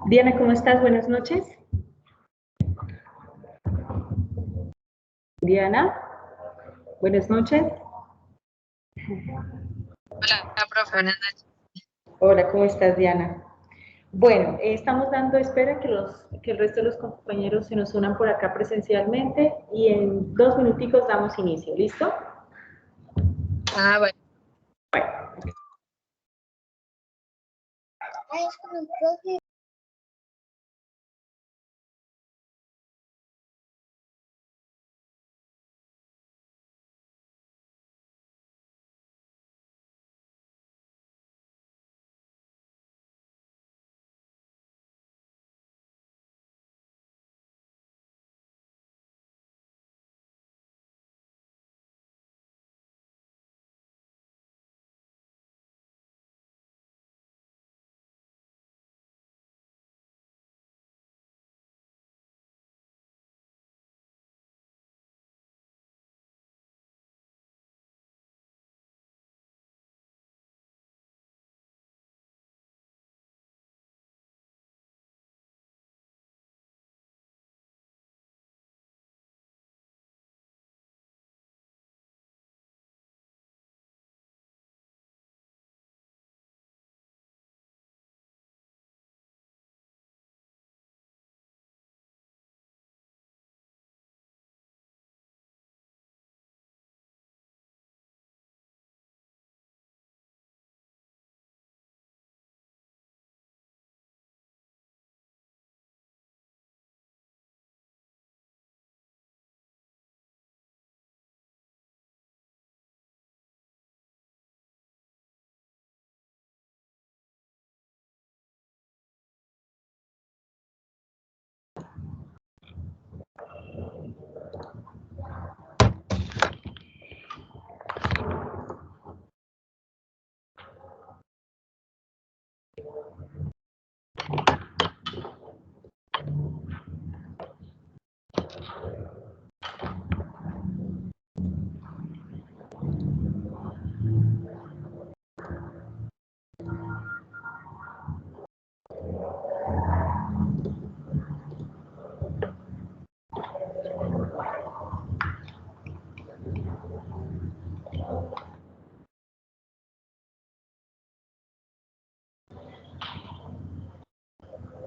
Diana, ¿cómo estás? Buenas noches. Diana, buenas noches. Hola, profe, buenas noches. Hola, ¿cómo estás, Diana? Bueno, estamos dando espera que el resto de los compañeros se nos unan por acá presencialmente y en 2 minuticos damos inicio. ¿Listo? Bueno.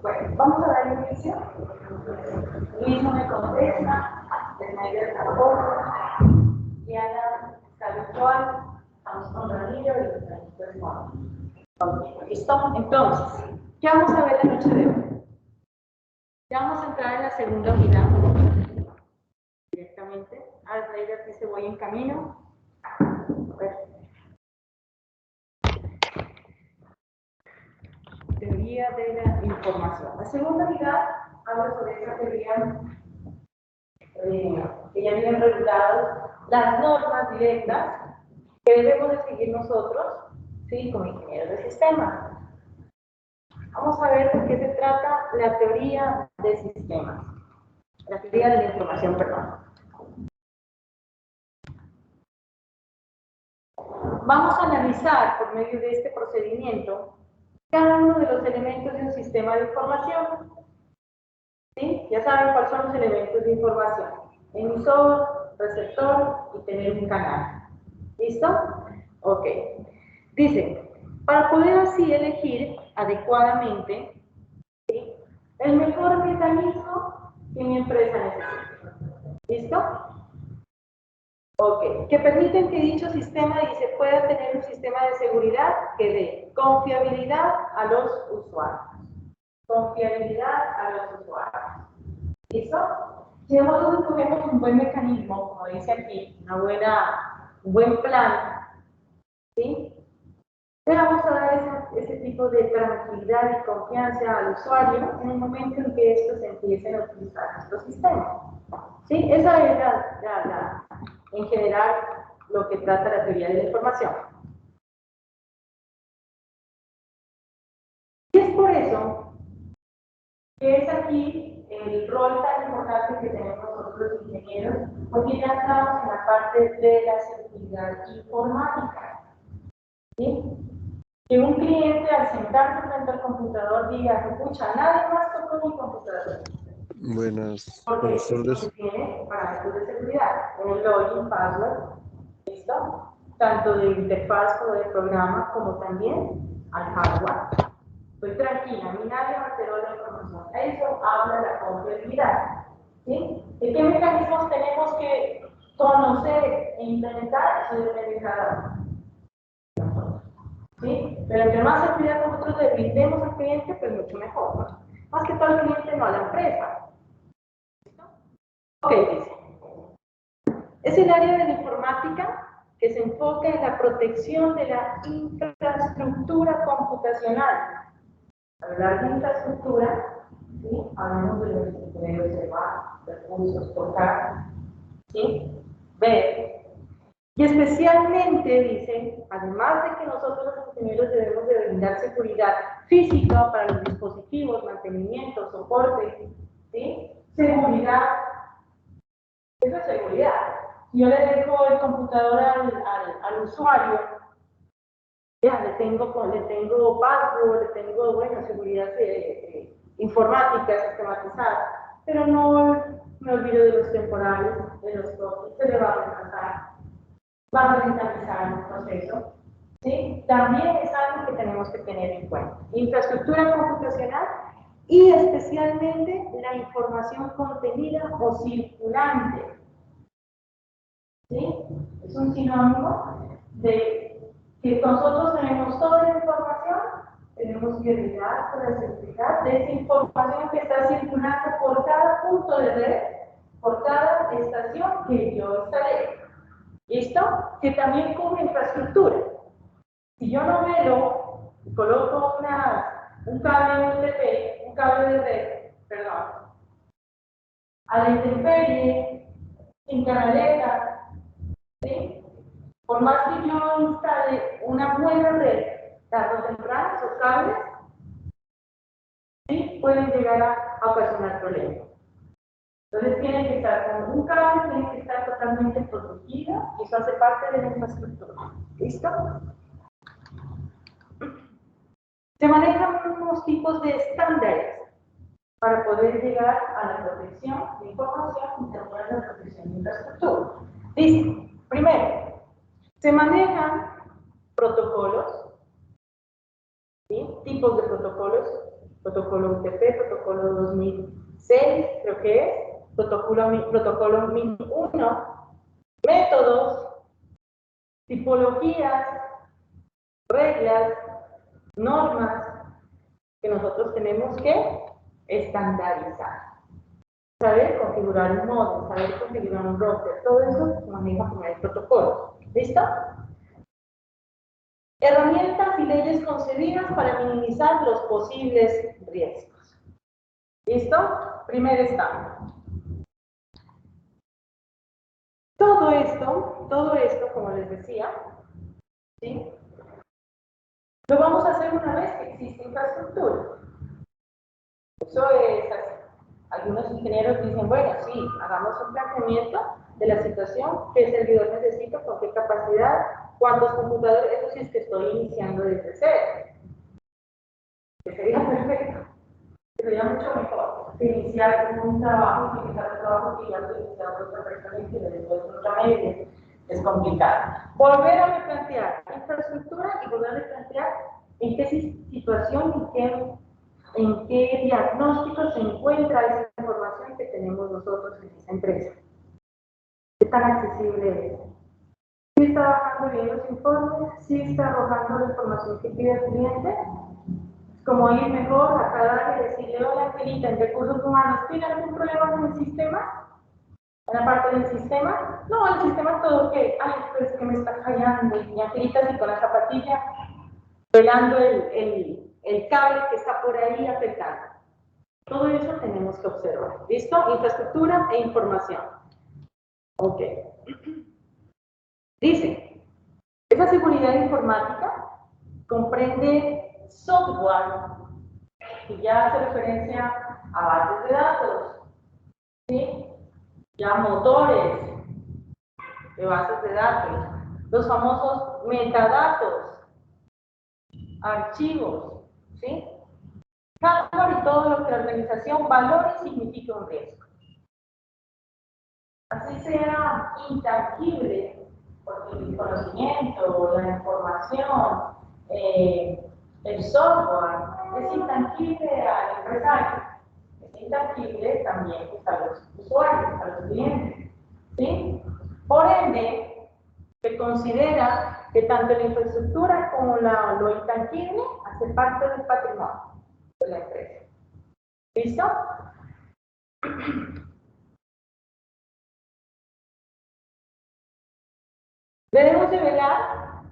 Bueno, vamos a dar inicio. Luis no me contesta, Desmayer tampoco, Diana está virtual, estamos con Ramiro y Ramiro es conmigo. ¿Listo? Entonces, ¿qué vamos a ver la noche de hoy? Ya vamos a entrar en la segunda unidad directamente. Desmayer dice voy en camino. Teoría de la información. La segunda unidad habla sobre esa teoría que ya vienen reguladas las normas directas que debemos de seguir nosotros, ¿sí? Como ingenieros de sistemas. Vamos a ver de qué se trata la teoría de sistemas, la teoría de la información, perdón. Vamos a analizar por medio de este procedimiento cada uno de los elementos de un sistema de información. ¿Sí? Ya saben cuáles son los elementos de información. Emisor, receptor y tener un canal. ¿Listo? Ok. Dice, para poder así elegir adecuadamente, ¿sí?, el mejor mecanismo que mi empresa necesite. ¿Listo? Ok. Que permiten que dicho sistema dice, pueda tener un sistema de seguridad que dé confiabilidad a los usuarios. Confiabilidad a los usuarios. ¿Listo? Si nosotros escogemos un buen mecanismo, como dice aquí, un buen plan, ¿sí?, le vamos a dar ese tipo de tranquilidad y confianza al usuario en el momento en que estos empiecen a utilizar nuestro sistema. ¿Sí? Esa es en general lo que trata la teoría de la información. Y es por eso que es aquí el rol tan importante que tenemos nosotros los ingenieros, porque ya estamos en la parte de la seguridad informática. ¿Sí? Que un cliente al sentarse frente al computador diga, escucha, nadie más tocó mi computador. Buenas Porque es tardes. porque tiene parámetros de seguridad, en el login, password, ¿listo? Tanto de interfaz como de programa, como también al hardware. Estoy tranquila, a mí nadie me alteró la información. Eso habla de la confiabilidad. ¿Sí? ¿Y qué mecanismos tenemos que conocer e implementar? Eso depende de cada uno. ¿Sí? Pero entre más seguridad nosotros le brindemos al cliente, pues mucho mejor, ¿no? Más que todo al cliente, no a la empresa. ¿Listo? Ok, dice. Es el área de la informática que se enfoca en la protección de la infraestructura computacional. Hablar de infraestructura, ¿sí? Hablamos de los que pueden observar, recursos, tocar, ¿sí? Ver. Y especialmente, dicen, además de que nosotros los ingenieros debemos de brindar seguridad física para los dispositivos, mantenimiento, soporte, ¿sí? Seguridad, eso es seguridad. Si yo le dejo el computador al usuario, ya le tengo password, le tengo, bueno, seguridad informática sistematizada, pero no me olvido de los temporales, de los costos, se le va a retrasar, va a rentabilizar el proceso. ¿Sí? También es algo que tenemos que tener en cuenta. Infraestructura computacional y especialmente la información contenida o circulante. ¿Sí? Es un sinónimo de que nosotros tenemos toda la información, tenemos que velar por la seguridad de esa información que está circulando por cada punto de red, por cada estación que yo instalé. ¿Listo? Que también cubre infraestructura. Si yo no velo y coloco un cable UTP, un cable de red, perdón, a la intemperie, sin canaleta, ¿sí? Por más que yo instale una buena red, tarde o temprano, esos cables, ¿sí? Pueden llegar a ocasionar problemas. Entonces tienen que estar con un cable, tienen que estar totalmente protegido y eso hace parte de la infraestructura. ¿Listo? Se manejan unos tipos de estándares para poder llegar a la protección de información y también a la protección de infraestructura. Dice, primero, se manejan protocolos, ¿sí? Tipos de protocolos, protocolo UTP, protocolo 2006, creo que es, protocolo MIN-1, métodos, tipologías, reglas, normas que nosotros tenemos que estandarizar. Saber configurar un módulo, saber configurar un router, todo eso se maneja con el protocolo. ¿Listo? Herramientas y leyes concebidas para minimizar los posibles riesgos. ¿Listo? Primer estándar. Todo esto, como les decía, ¿sí? Lo vamos a hacer una vez que existe infraestructura. Eso es así. Algunos ingenieros dicen, bueno, sí, hagamos un planteamiento de la situación, qué servidor necesito, con qué capacidad, cuántos computadores, eso sí es que estoy iniciando desde cero. Que sería perfecto, sería mucho mejor que iniciar un trabajo, que iniciar un trabajo que ya estoy iniciando otra persona y que después otra media. Es complicado. Volver a replantear infraestructura y volver a replantear en qué situación, en qué diagnóstico se encuentra esa información que tenemos nosotros en esa empresa. ¿Qué tan accesible es? ¿Sí está bajando bien los informes? ¿Sí está arrojando la información que pide el cliente? Es como ir mejor a cada área y decirle, hola Angelita, en recursos humanos, ¿tiene algún problema con el sistema? ¿En la parte del sistema? No, el sistema todo ok. Ay, pero es que me está fallando. Y Angelita así con la zapatilla, pelando el cable que está por ahí afectando. Todo eso tenemos que observar. ¿Listo? Infraestructura e información. Ok. Dice, esa seguridad informática comprende software que ya hace referencia a bases de datos, ¿sí? Ya motores de bases de datos, los famosos metadatos, archivos, ¿sí? Hardware y todo lo que la organización valore y significa un riesgo. Así sea intangible, porque el conocimiento, la información, el software es intangible al empresario, es intangible también pues, a los usuarios, a los clientes, ¿sí? Por ende, se considera que tanto la infraestructura como lo intangible hace parte del patrimonio de la empresa. ¿Listo? Debemos de velar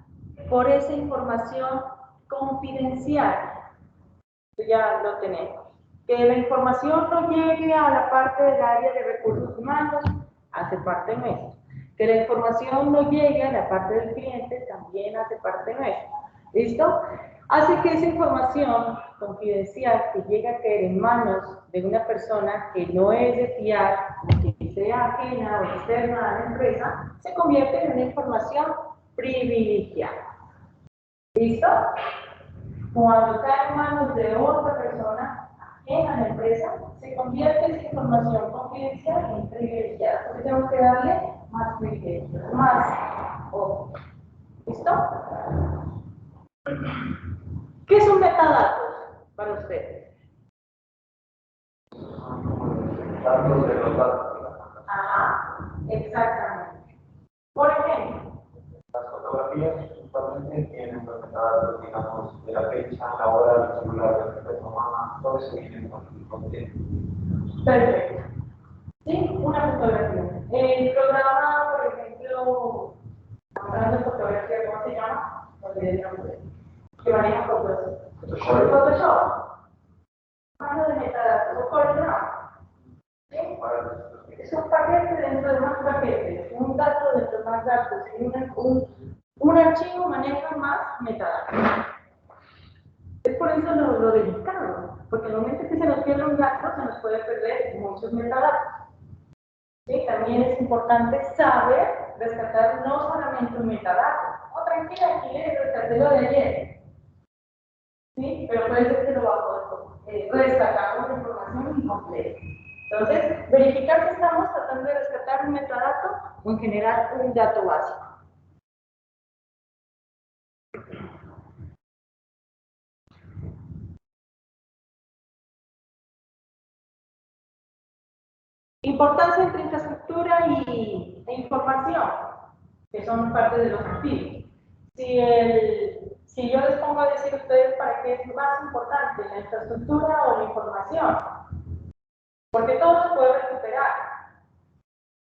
por esa información confidencial. Ya lo tenemos. Que la información no llegue a la parte del área de recursos humanos, hace parte nuestra. Que la información no llegue a la parte del cliente, también hace parte nuestra. ¿Listo? Hace que esa información confidencial que llega a caer en manos de una persona que no es de fiar, que sea ajena o externa a la empresa, se convierte en una información privilegiada. ¿Listo? Cuando cae en manos de otra persona ajena a la empresa, se convierte esa información confidencial en privilegiada. Entonces tenemos que darle más privilegios, más ojo. ¿Listo? ¿Qué son metadatos para ustedes? Datos de los datos. Ajá, exactamente. Por ejemplo, Las fotografías usualmente tienen los metadatos, digamos, de la fecha, la hora, el celular de la tomada, todo eso viene con el tiempo. perfecto. ¿Sí? Una fotografía. El programa, por ejemplo, hablando de fotografía, ¿cómo se llama? Que maneja fotos. Photoshop. Mano de metadatos o CorelDRAW. ¿Sí? Es un paquete dentro de más paquetes, un dato dentro de más datos, y un archivo maneja más metadatos. Es por eso lo delicado, porque al momento que se nos pierde un dato, se nos puede perder muchos metadatos. ¿Sí? También es importante saber rescatar no solamente un metadato. Oh, tranquila, aquí rescaté lo de ayer. ¿Sí? Pero puede ser que lo bajo rescatamos la información incompleta. Entonces, verificar si estamos tratando de rescatar un metadato o en general un dato básico. Importancia entre infraestructura e información, que son parte de los activos. Si yo les pongo a decir a ustedes para qué es más importante, la infraestructura o la información, porque todo se puede recuperar,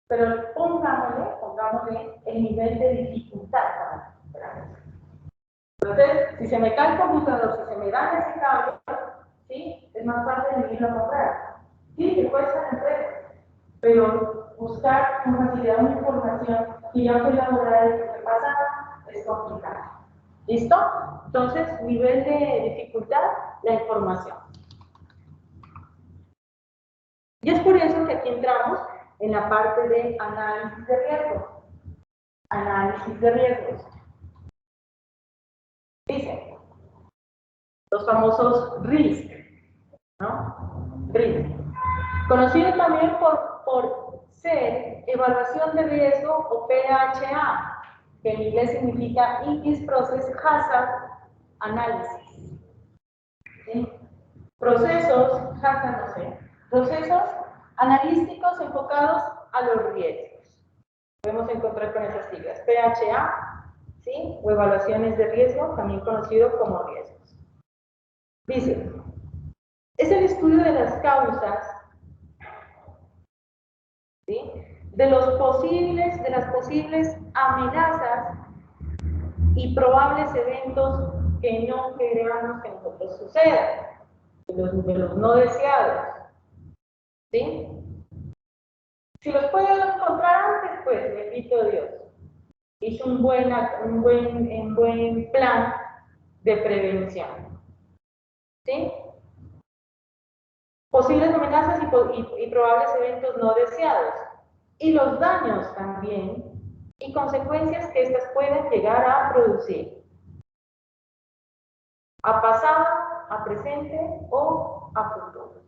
pero pongámosle el nivel de dificultad para recuperar. Entonces, si se me cae el computador, si se me daña ese cable, ¿sí? Es más fácil de irlo a comprar. Sí, que cuesta la empresa, pero buscar con facilidad una información que ya fue elaborada y que pasada es complicado. ¿Listo? Entonces, nivel de dificultad, la información. Y es por eso que aquí entramos en la parte de análisis de riesgo. Análisis de riesgos. Dice, los famosos RISC, ¿no? RISC. Conocido también por ser evaluación de riesgo o PHA, que en inglés significa Increased Process Hazard Analysis. ¿Sí? Procesos, hazard no sé, procesos analísticos enfocados a los riesgos. Podemos encontrar con esas siglas, PHA, ¿sí? O evaluaciones de riesgo, también conocido como riesgos. Dice, es el estudio de las causas, ¿sí? De las posibles amenazas y probables eventos que no queremos que nosotros sucedan, de los no deseados. ¿Sí? Si los puedo encontrar antes, pues bendito Dios. Hizo un buen plan de prevención. ¿Sí? Posibles amenazas y probables eventos no deseados. Y los daños también y consecuencias que éstas pueden llegar a producir. a pasado, a presente o a futuro.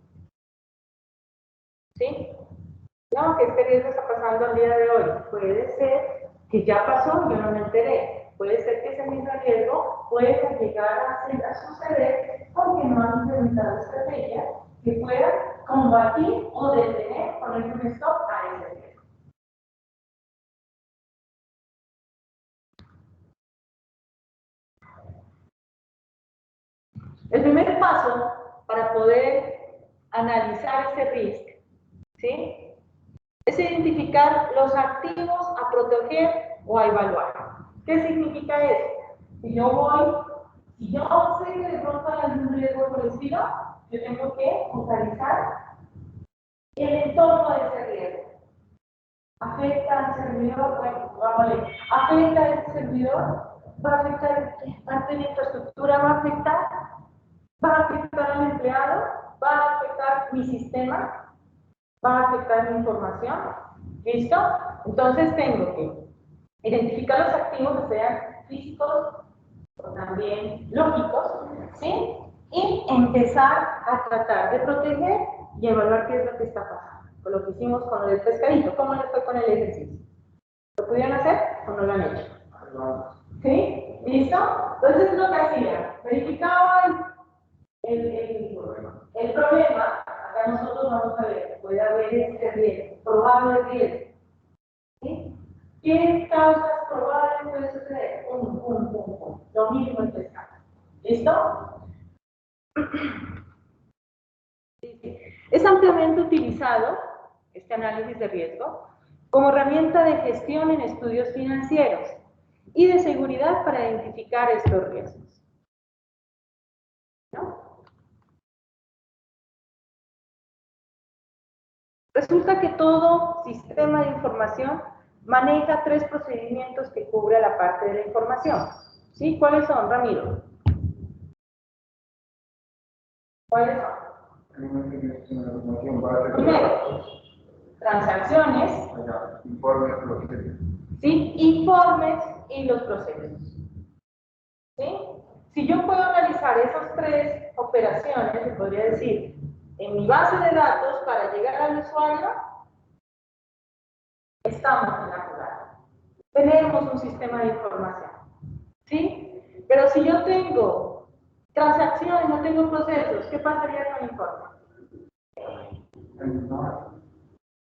¿Sí? No, que este riesgo está pasando al día de hoy. Puede ser que ya pasó y yo no me enteré. Puede ser que ese mismo riesgo pueda llegar a suceder porque no han implementado estrategias que puedan combatir o detener, poner un stop a ese riesgo. El primer paso para poder analizar ese riesgo, ¿sí?, es identificar los activos a proteger o a evaluar. ¿Qué significa eso? Si yo sé que de pronto hay algún riesgo por el estilo, yo tengo que focalizar el entorno de ese riesgo. ¿Afecta al servidor? Bueno, vamos a ver. ¿Afecta a ese servidor? ¿Va a afectar parte de mi infraestructura? ¿Va a afectar? ¿Va a afectar al empleado? ¿Va a afectar mi sistema? ¿Va a afectar mi información? ¿Listo? Entonces tengo que identificar los activos que sean físicos o también lógicos, ¿sí? Y empezar a tratar de proteger y evaluar qué es lo que está pasando. Con lo que hicimos con el pescadito, ¿cómo les fue con el ejercicio? ¿Lo pudieron hacer o no lo han hecho? ¿Sí? ¿Listo? Entonces lo que hacía, verificaban el problema. Acá nosotros vamos a ver, puede haber este riesgo, probable riesgo. ¿Sí? ¿Qué causas probables puede suceder? Lo mismo en pescado. ¿Listo? Es ampliamente utilizado este análisis de riesgo como herramienta de gestión en estudios financieros y de seguridad para identificar estos riesgos. ¿No? Resulta que todo sistema de información maneja 3 procedimientos que cubre la parte de la información. ¿Sí? ¿Cuáles son, Ramiro? ¿Cuáles son? Primero, transacciones. Informes, procesos. ¿Sí? Informes y los procesos. ¿Sí? Si yo puedo analizar esas 3 operaciones, se podría decir, en mi base de datos para llegar al usuario, estamos en la jugada. Tenemos un sistema de información. ¿Sí? Pero si yo tengo transacciones, no tengo procesos, ¿qué pasaría con el informe?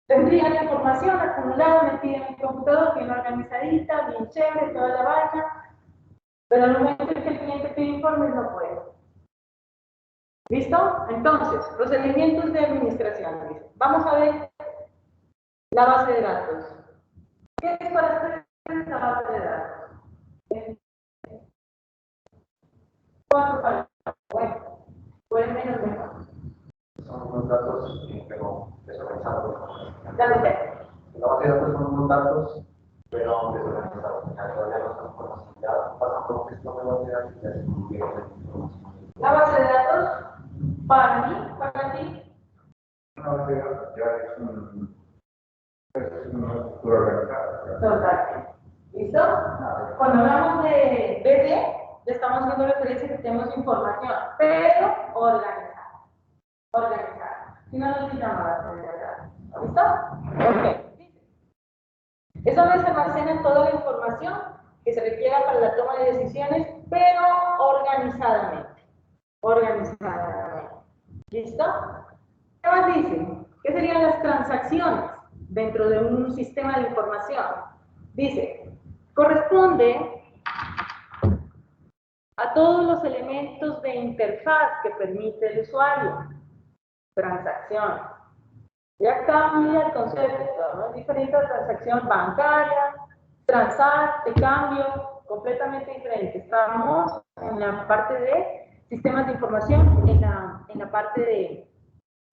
Tendría la información acumulada, metida en mi computador, bien organizadita, bien chévere, toda la vaina, pero al momento en que el cliente pide informes no puedo. ¿Listo? Entonces, procedimientos de administración. Vamos a ver la base de datos. ¿Qué es para ustedes la base de datos? ¿Cuánto para? Bueno, pueden menos mejor. Son unos datos, pero desorganizados. Dale. La base de datos son unos datos, pero desorganizados. Todavía no están conocidos. Pasan por un gestión de base de datos y ya se convierten en información. La base de datos, para mí, para ti. Una base de datos ya es una estructura organizada. Total. ¿Listo? Cuando hablamos de BD, le estamos haciendo referencia a que tenemos información, pero organizada. Organizada. Si no, no se llama base de datos. ¿Listo? Ok. Es donde se almacena toda la información que se requiera para la toma de decisiones, pero organizadamente. Organizadamente. ¿Listo? ¿Qué más dice? ¿Qué serían las transacciones dentro de un sistema de información? Dice, corresponde a todos los elementos de interfaz que permite el usuario. Transacción. Ya cambia el concepto, ¿no? Es diferente a transacción bancaria, transar, de cambio, completamente diferente. Estamos en la parte de sistemas de información, en la parte de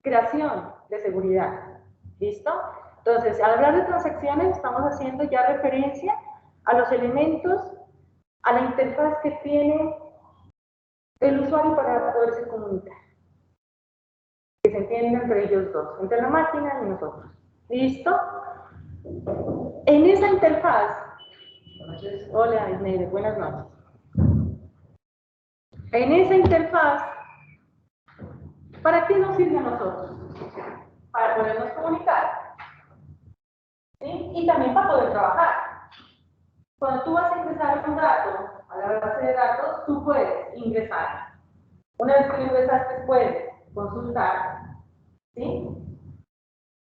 creación de seguridad. ¿Listo? Entonces, al hablar de transacciones, estamos haciendo ya referencia a los elementos, a la interfaz que tiene el usuario para poderse comunicar. Que se entienda entre ellos dos, entre la máquina y nosotros. ¿Listo? En esa interfaz, hola Isneide, buenas noches. En esa interfaz, ¿para qué nos sirve a nosotros? Para podernos comunicar, ¿sí? Y también para poder trabajar. Cuando tú vas a ingresar un dato a la base de datos, tú puedes ingresar. Una vez que lo ingresaste, puedes consultar, ¿sí?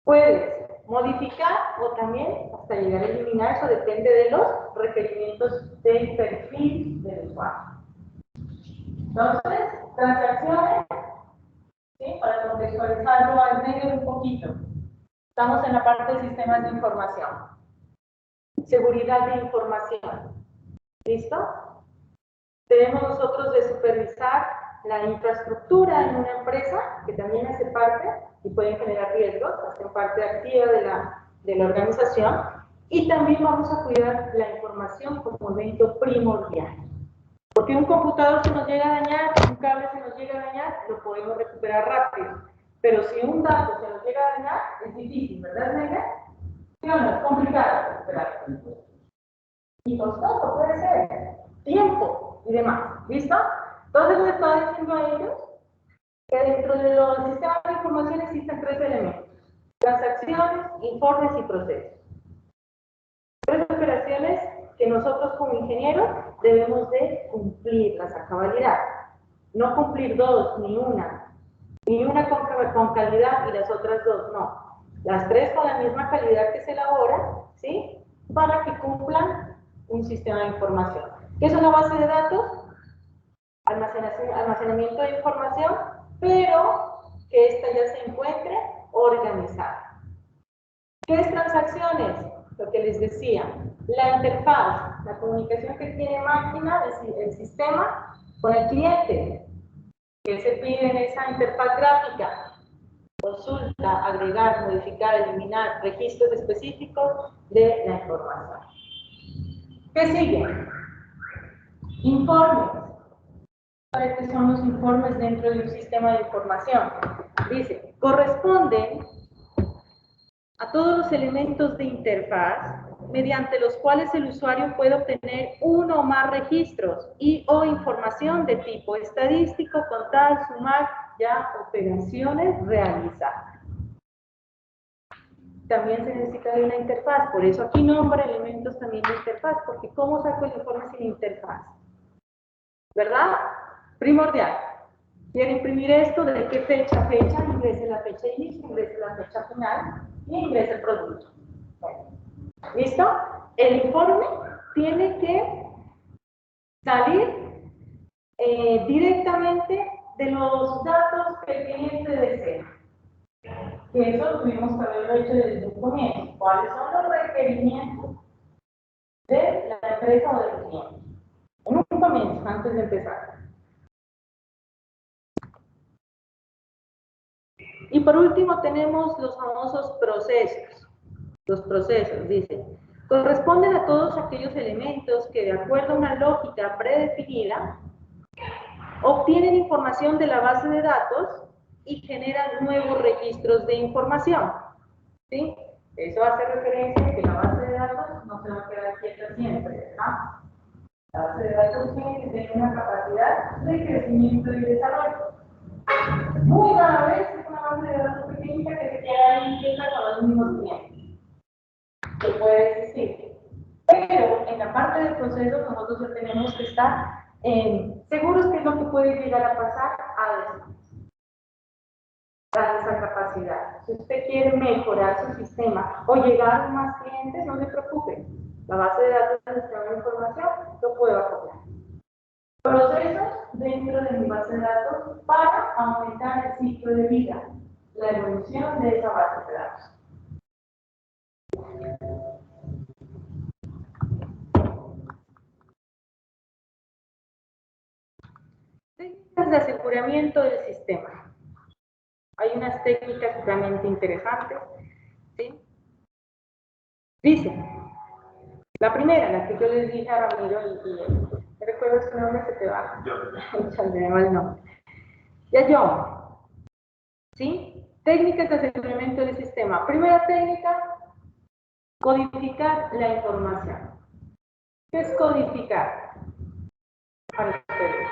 Puedes modificar o también hasta llegar a eliminar, eso depende de los requerimientos del perfil del usuario. Entonces, transacciones, ¿sí? Para contextualizarlo al medio un poquito. Estamos en la parte de sistemas de información. Seguridad de información. ¿Listo? Debemos nosotros de supervisar la infraestructura en una empresa, que también hace parte y pueden generar riesgos, hacen parte activa de la organización, y también vamos a cuidar la información como evento primordial. Porque un computador se nos llega a dañar, un cable se nos llega a dañar, lo podemos recuperar rápido. Pero si un dato se nos llega a dañar, es difícil, ¿verdad, Negra? ¿Sí o no? Es complicado recuperar. Y costoso puede ser, tiempo y demás. ¿Listo? Entonces les estaba diciendo a ellos que dentro de los sistemas de información existen 3 elementos: transacciones, informes y procesos. 3 operaciones que nosotros como ingenieros debemos de cumplirlas a cabalidad. No cumplir 2, ni una con calidad y las otras 2 no. Las 3 con la misma calidad que se elabora, ¿sí? Para que cumplan un sistema de información. ¿Qué es una base de datos? Almacenamiento de información, pero que ésta ya se encuentre organizada. ¿Qué es transacciones? Lo que les decía, la interfaz, la comunicación que tiene máquina, el sistema, con el cliente, que se pide en esa interfaz gráfica: consulta, agregar, modificar, eliminar registros específicos de la información. ¿Qué sigue? Informes. ¿Cuáles son los informes dentro de un sistema de información? Dice, corresponden a todos los elementos de interfaz mediante los cuales el usuario puede obtener uno o más registros y o información de tipo estadístico, contar, sumar, ya operaciones realizadas. También se necesita de una interfaz, por eso aquí nombra elementos también de interfaz, porque ¿cómo saco el informe sin interfaz? ¿Verdad? Primordial. Quiero imprimir esto, ¿de qué fecha a fecha? Ingrese la fecha de inicio, ingrese la fecha final y ingrese el producto. Bueno, ¿listo? El informe tiene que salir directamente de los datos que el cliente desea. Que eso tuvimos que haberlo hecho desde un comienzo. ¿Cuáles son los requerimientos de la empresa o del cliente? En un comienzo, antes de empezar. Y por último tenemos los famosos procesos. Los procesos, dice, corresponden a todos aquellos elementos que, de acuerdo a una lógica predefinida, obtienen información de la base de datos y generan nuevos registros de información. ¿Sí? Eso hace referencia a que la base de datos no se va a quedar quieta siempre, ¿verdad? La base de datos tiene que tener una capacidad de crecimiento y desarrollo. Muy rara vez es una base de datos pequeñita que se queda ahí quieta con los mismos clientes. Que puede existir. Pero en la parte del proceso nosotros ya tenemos que estar seguros que es lo que puede llegar a pasar a después. Dar esa capacidad. Si usted quiere mejorar su sistema o llegar a más clientes, no se preocupe. La base de datos del sistema de información lo puedo acoplar. Procesos dentro de mi base de datos para aumentar el ciclo de vida, la evolución de esa base de datos. Técnicas de aseguramiento del sistema. Hay unas técnicas realmente interesantes, ¿sí? Dice, la primera, la que yo les dije a Ramiro, ¿te recuerdas su nombre? Se te va. Me va el nombre. Ya yo, ¿sí? Técnicas de aseguramiento del sistema. Primera técnica, codificar la información. ¿Qué es codificar? Para ustedes.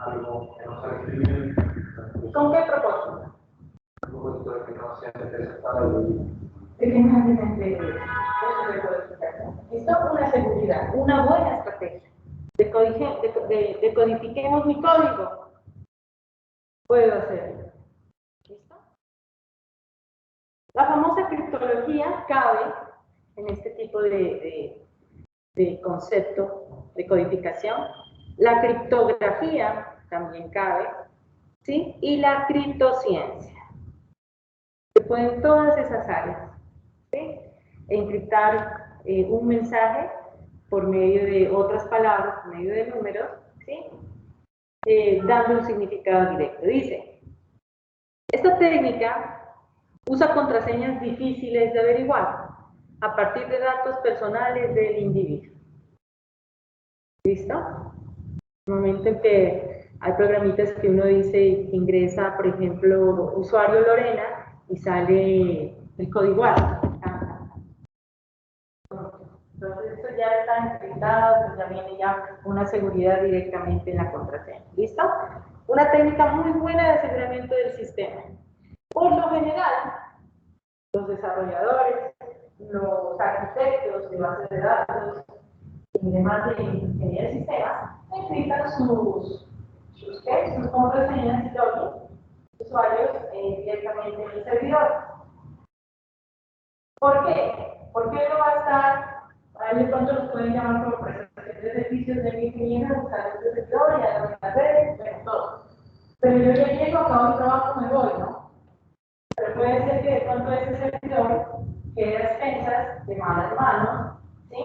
algo que no se requiere. ¿Con qué propósito? Un propósito de que no sea interesado De que no hacen empleo. Esto es una seguridad, una buena estrategia. Decodifiquemos mi código. Puedo hacerlo. ¿Listo? La famosa criptología cabe en este tipo de concepto de codificación. La criptografía también cabe, ¿sí? Y la criptociencia. Se pueden todas esas áreas, ¿sí? Encriptar un mensaje por medio de otras palabras, por medio de números, ¿sí? Dando un significado directo. Dice, esta técnica usa contraseñas difíciles de averiguar a partir de datos personales del individuo. ¿Listo? En el momento en que hay programitas que uno dice que ingresa, por ejemplo, usuario Lorena y sale el código ASCII. Entonces esto ya está encriptado, pues ya viene ya una seguridad directamente en la contraseña. ¿Listo? Una técnica muy buena de aseguramiento del sistema. Por lo general, los desarrolladores, los arquitectos de bases de datos y demás de ingeniería de sistemas encriptan sus contraseñas y login usuarios directamente en el servidor. ¿Por qué? Porque no va a estar, ahí de pronto nos pueden llamar como prestación de servicios de mi ingeniero, buscar este servidor, ya lo voy a hacer, bueno, todo. Pero yo ya llego, acabo mi trabajo, me voy, ¿no? Pero puede ser que de pronto ese servidor quede a expensas de malas manos, ¿sí?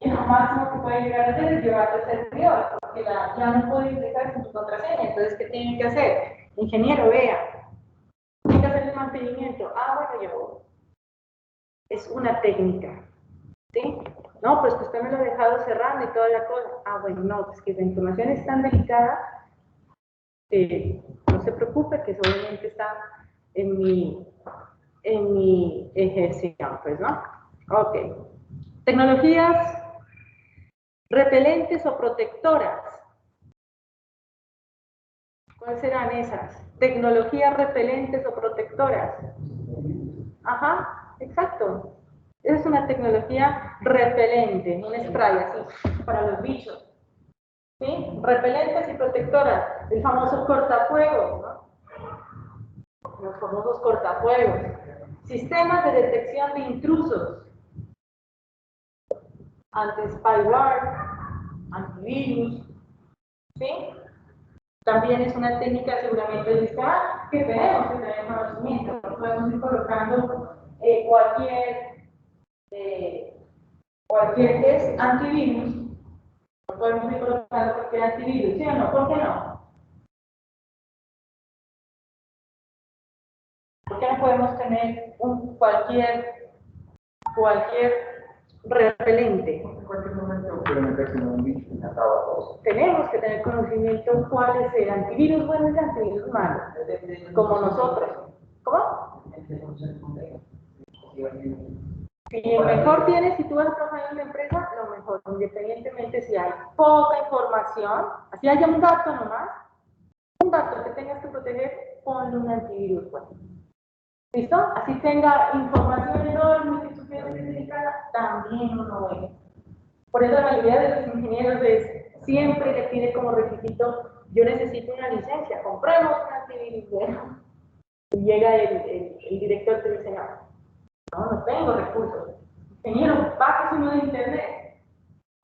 Y lo máximo que puede llegar a hacer es llevarlo al servidor, porque ya no puede ingresar con su contraseña. Entonces, ¿qué tienen que hacer? Ingeniero, vea, tiene que hacer el mantenimiento. Ah, bueno, yo. Es una técnica, ¿sí? No, pues que usted me lo ha dejado cerrando y toda la cosa. Ah, bueno, no, pues que la información es tan delicada, no se preocupe, que solamente está en mi ejecución, pues, ¿no? Ok. Tecnologías repelentes o protectoras. ¿Cuáles serán esas? Tecnologías repelentes o protectoras. Ajá, exacto. Esa es una tecnología repelente, un spray así, para los bichos. ¿Sí? Repelentes y protectoras. El famoso cortafuegos, ¿no? Los famosos cortafuegos. Sistemas de detección de intrusos. Anti-spyware, antivirus. ¿Sí? También es una técnica seguramente del sistema que tenemos que tener conocimiento. Podemos ir colocando cualquier test antivirus. Podemos ir colocando cualquier antivirus, ¿sí o no? ¿Por qué no? ¿Por qué no podemos tener cualquier repelente? En cualquier momento tenemos que tener conocimiento cuál es el antivirus bueno y el antivirus malo, como nosotros. ¿Cómo? Si el mejor tienes, si tú vas a trabajar en una empresa, lo mejor, independientemente si hay poca información, así haya un dato nomás, un dato que tengas que proteger, ponle un antivirus bueno. ¿Listo? Así tenga información enorme que tú quieres delicada, también uno ve. Por eso la mayoría de los ingenieros siempre le pide como requisito, yo necesito una licencia, compremos un antivirus bueno. Y llega el director y te dice, no tengo recursos. Ingeniero, bájese uno de internet.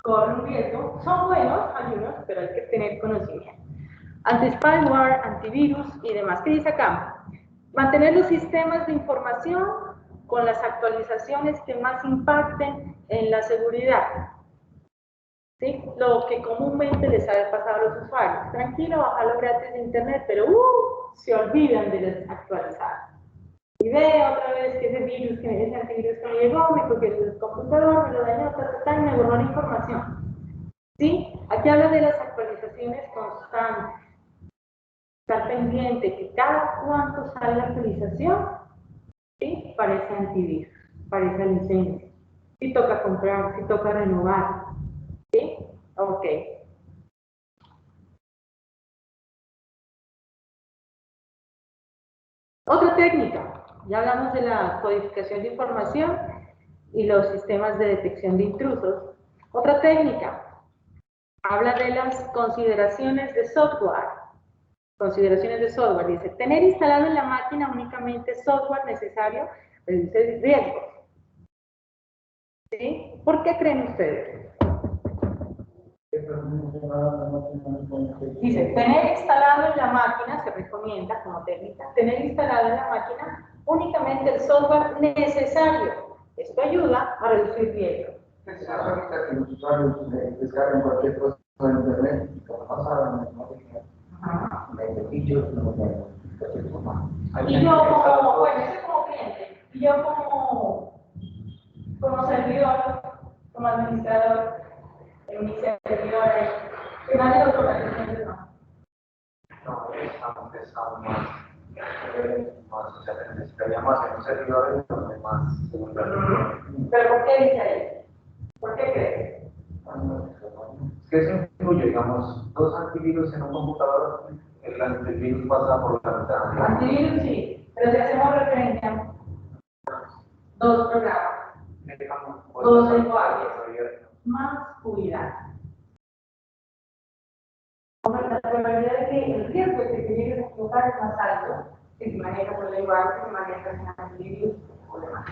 Corre un riesgo. Son buenos, algunos, pero hay que tener conocimiento. Anti-spyware, antivirus y demás. ¿Qué dice acá? Mantener los sistemas de información con las actualizaciones que más impacten en la seguridad. ¿Sí? Lo que comúnmente les ha pasado a los usuarios. Tranquilo, bájalo gratis de internet, pero se olvidan de las actualizadas. Y ve otra vez que ese antivirus que me llegó, me cogió el computador, me lo dañó, y me borró la información. ¿Sí? Aquí habla de las actualizaciones constantes. Estar pendiente que cada cuánto sale la actualización, ¿sí? Para ese antivirus, para esa licencia. Si toca comprar, si toca renovar. ¿Sí? Ok. Otra técnica, ya hablamos de la codificación de información y los sistemas de detección de intrusos. Otra técnica, habla de las consideraciones de software. Consideraciones de software, dice, tener instalado en la máquina únicamente software necesario reduce riesgos. ¿Sí? ¿Por qué creen ustedes? Dice, tener instalado en la máquina, se recomienda como técnica, tener instalado en la máquina únicamente el software necesario. Esto ayuda a reducir riesgos. Se necesita que los usuarios descarguen cualquier cosa en internet y como no saben, no tienen beneficios, no tienen cualquier forma. Y yo como, bueno, eso es como cliente, y yo como servidor, como administrador, en mi servidor, que nadie lo toca, no. No, estamos más, o sea, necesitaría más en un servidor donde más seguridad. ¿Pero por qué dice ahí? ¿Por qué crees? Es que eso incluye, digamos, dos antivirus en un computador, el antivirus pasa por la ventana. Antivirus sí, pero si hacemos referencia, dos programas, dos lenguajes, más cuidado. La probabilidad de que el riesgo de que te llegues a equivocar es más alto que si manejas un lenguaje, que si manejas un antivirus o demás.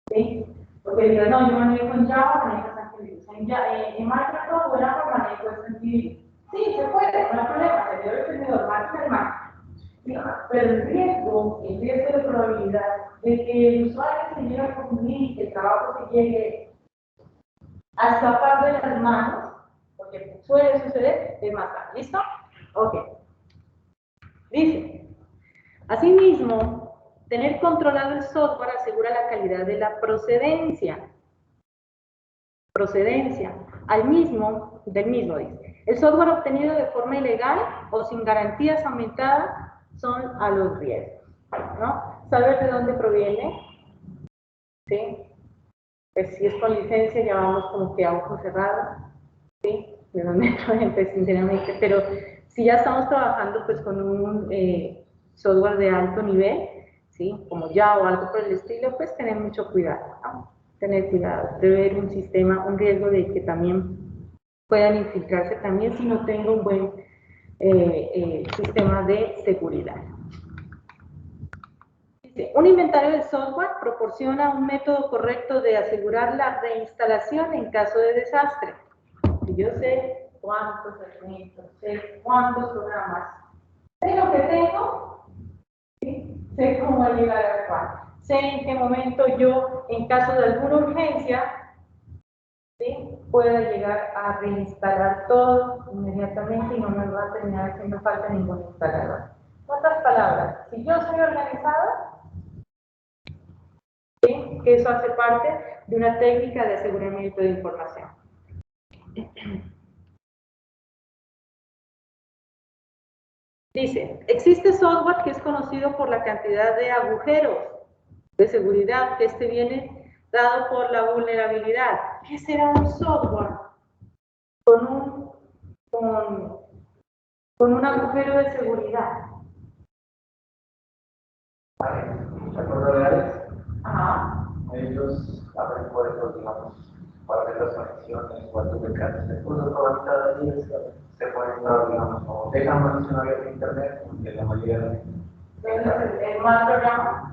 ¿Sí? Porque digas, no, yo manejo en Java, manejas antivirus. En Microsoft o en Apple manejo este antivirus. Sí, se puede, no hay problema, servidor es servidor, máquina es máquina. ¿Sí? Pero el riesgo de probabilidad de que el usuario se llegue a confundir y que el trabajo se llegue a escapar de las manos, porque suele suceder, es más alto. ¿Listo? Ok. Dice, asimismo, tener controlado el software asegura la calidad de la procedencia. Procedencia. Del mismo, dice. El software obtenido de forma ilegal o sin garantías aumentadas son a los riesgos. ¿No? ¿Saber de dónde proviene? ¿Sí? Pues si es con licencia, ya vamos como que a ojo cerrado. ¿Sí? De dónde proviene, pues, sinceramente. Pero si ya estamos trabajando pues con un software de alto nivel, ¿sí? Como Java o algo por el estilo, pues tener mucho cuidado, ¿no? Tener cuidado, prever un sistema, un riesgo de que también puedan infiltrarse también si no tengo un buen sistema de seguridad. Dice, un inventario de software proporciona un método correcto de asegurar la reinstalación en caso de desastre. Y yo sé cuántos elementos, sé cuántos programas, sé lo que tengo, ¿sí? Sé cómo llegar a cuál, sé en qué momento yo, en caso de alguna urgencia, ¿sí? Pueda llegar a reinstalar todo inmediatamente y no me va a terminar haciendo falta ningún instalador. En otras palabras, si yo soy organizado, ¿sí? Que eso hace parte de una técnica de aseguramiento de información. Dice, existe software que es conocido por la cantidad de agujeros de seguridad que viene dado por la vulnerabilidad. ¿Qué será un software con un agujero de seguridad? Ajá. Ellos abren puertos, digamos, para hacer las conexiones, puertos de cartas de cosas programadas de ellos, se pueden dar, digamos, como dejan una sesión abierta de internet, que la mayoría de ¿El mal programa?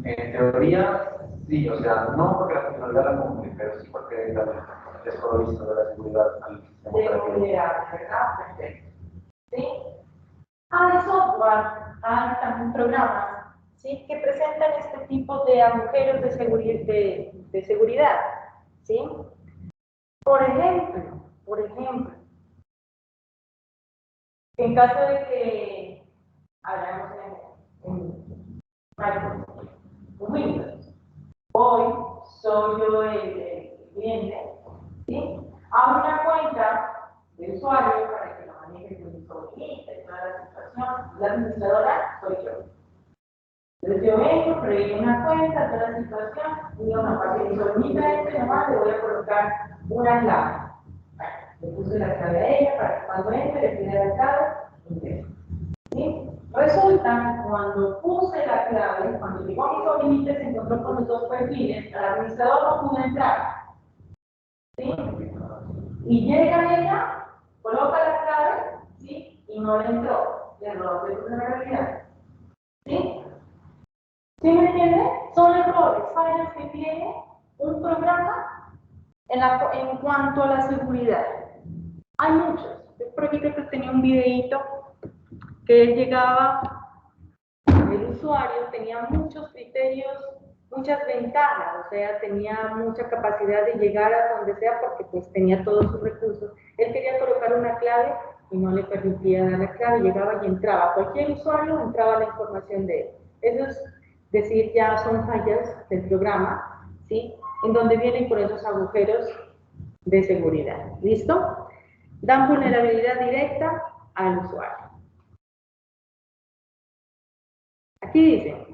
en teoría, sí, o sea, no porque la funcionalidad la cumple, pero sí porque es desprovisto de la seguridad al sistema operativo. ¿Verdad? Perfecto. ¿Sí? Hay software, hay también programas, ¿sí? Que presentan este tipo de agujeros de seguridad, ¿sí? Por ejemplo, en caso de que hablamos en Microsoft, Windows, hoy soy yo el cliente, ¿sí? Abro una cuenta de usuario para que lo maneje con mi sobrinita y toda la situación. La administradora soy yo. Entonces yo vengo, creé una cuenta, toda la situación, y digo, no, para que mi sobrinita nomás le voy a colocar una clave. Le puse la clave a ella para que cuando entre le pida la clave, ingrese. ¿Sí? Resulta que cuando puse la clave, cuando llegó a mi sobrinita, se encontró con los dos perfiles, el administrador no pudo entrar. ¿Sí? Y llega ella, coloca la clave, ¿sí? Y no le entró. Error de vulnerabilidad. ¿Sí? ¿Sí me entiende? Son errores, fallas que tiene un programa en cuanto a la seguridad. Hay muchos. Yo por aquí creo que tenía un videíto que él llegaba, el usuario tenía muchos criterios, muchas ventajas, o sea, tenía mucha capacidad de llegar a donde sea porque pues tenía todos sus recursos. Él quería colocar una clave y no le permitía dar la clave, llegaba y entraba. Cualquier usuario entraba la información de él. Eso es decir, ya son fallas del programa, ¿sí? En donde vienen por esos agujeros de seguridad. ¿Listo? Dan vulnerabilidad directa al usuario. Aquí dice,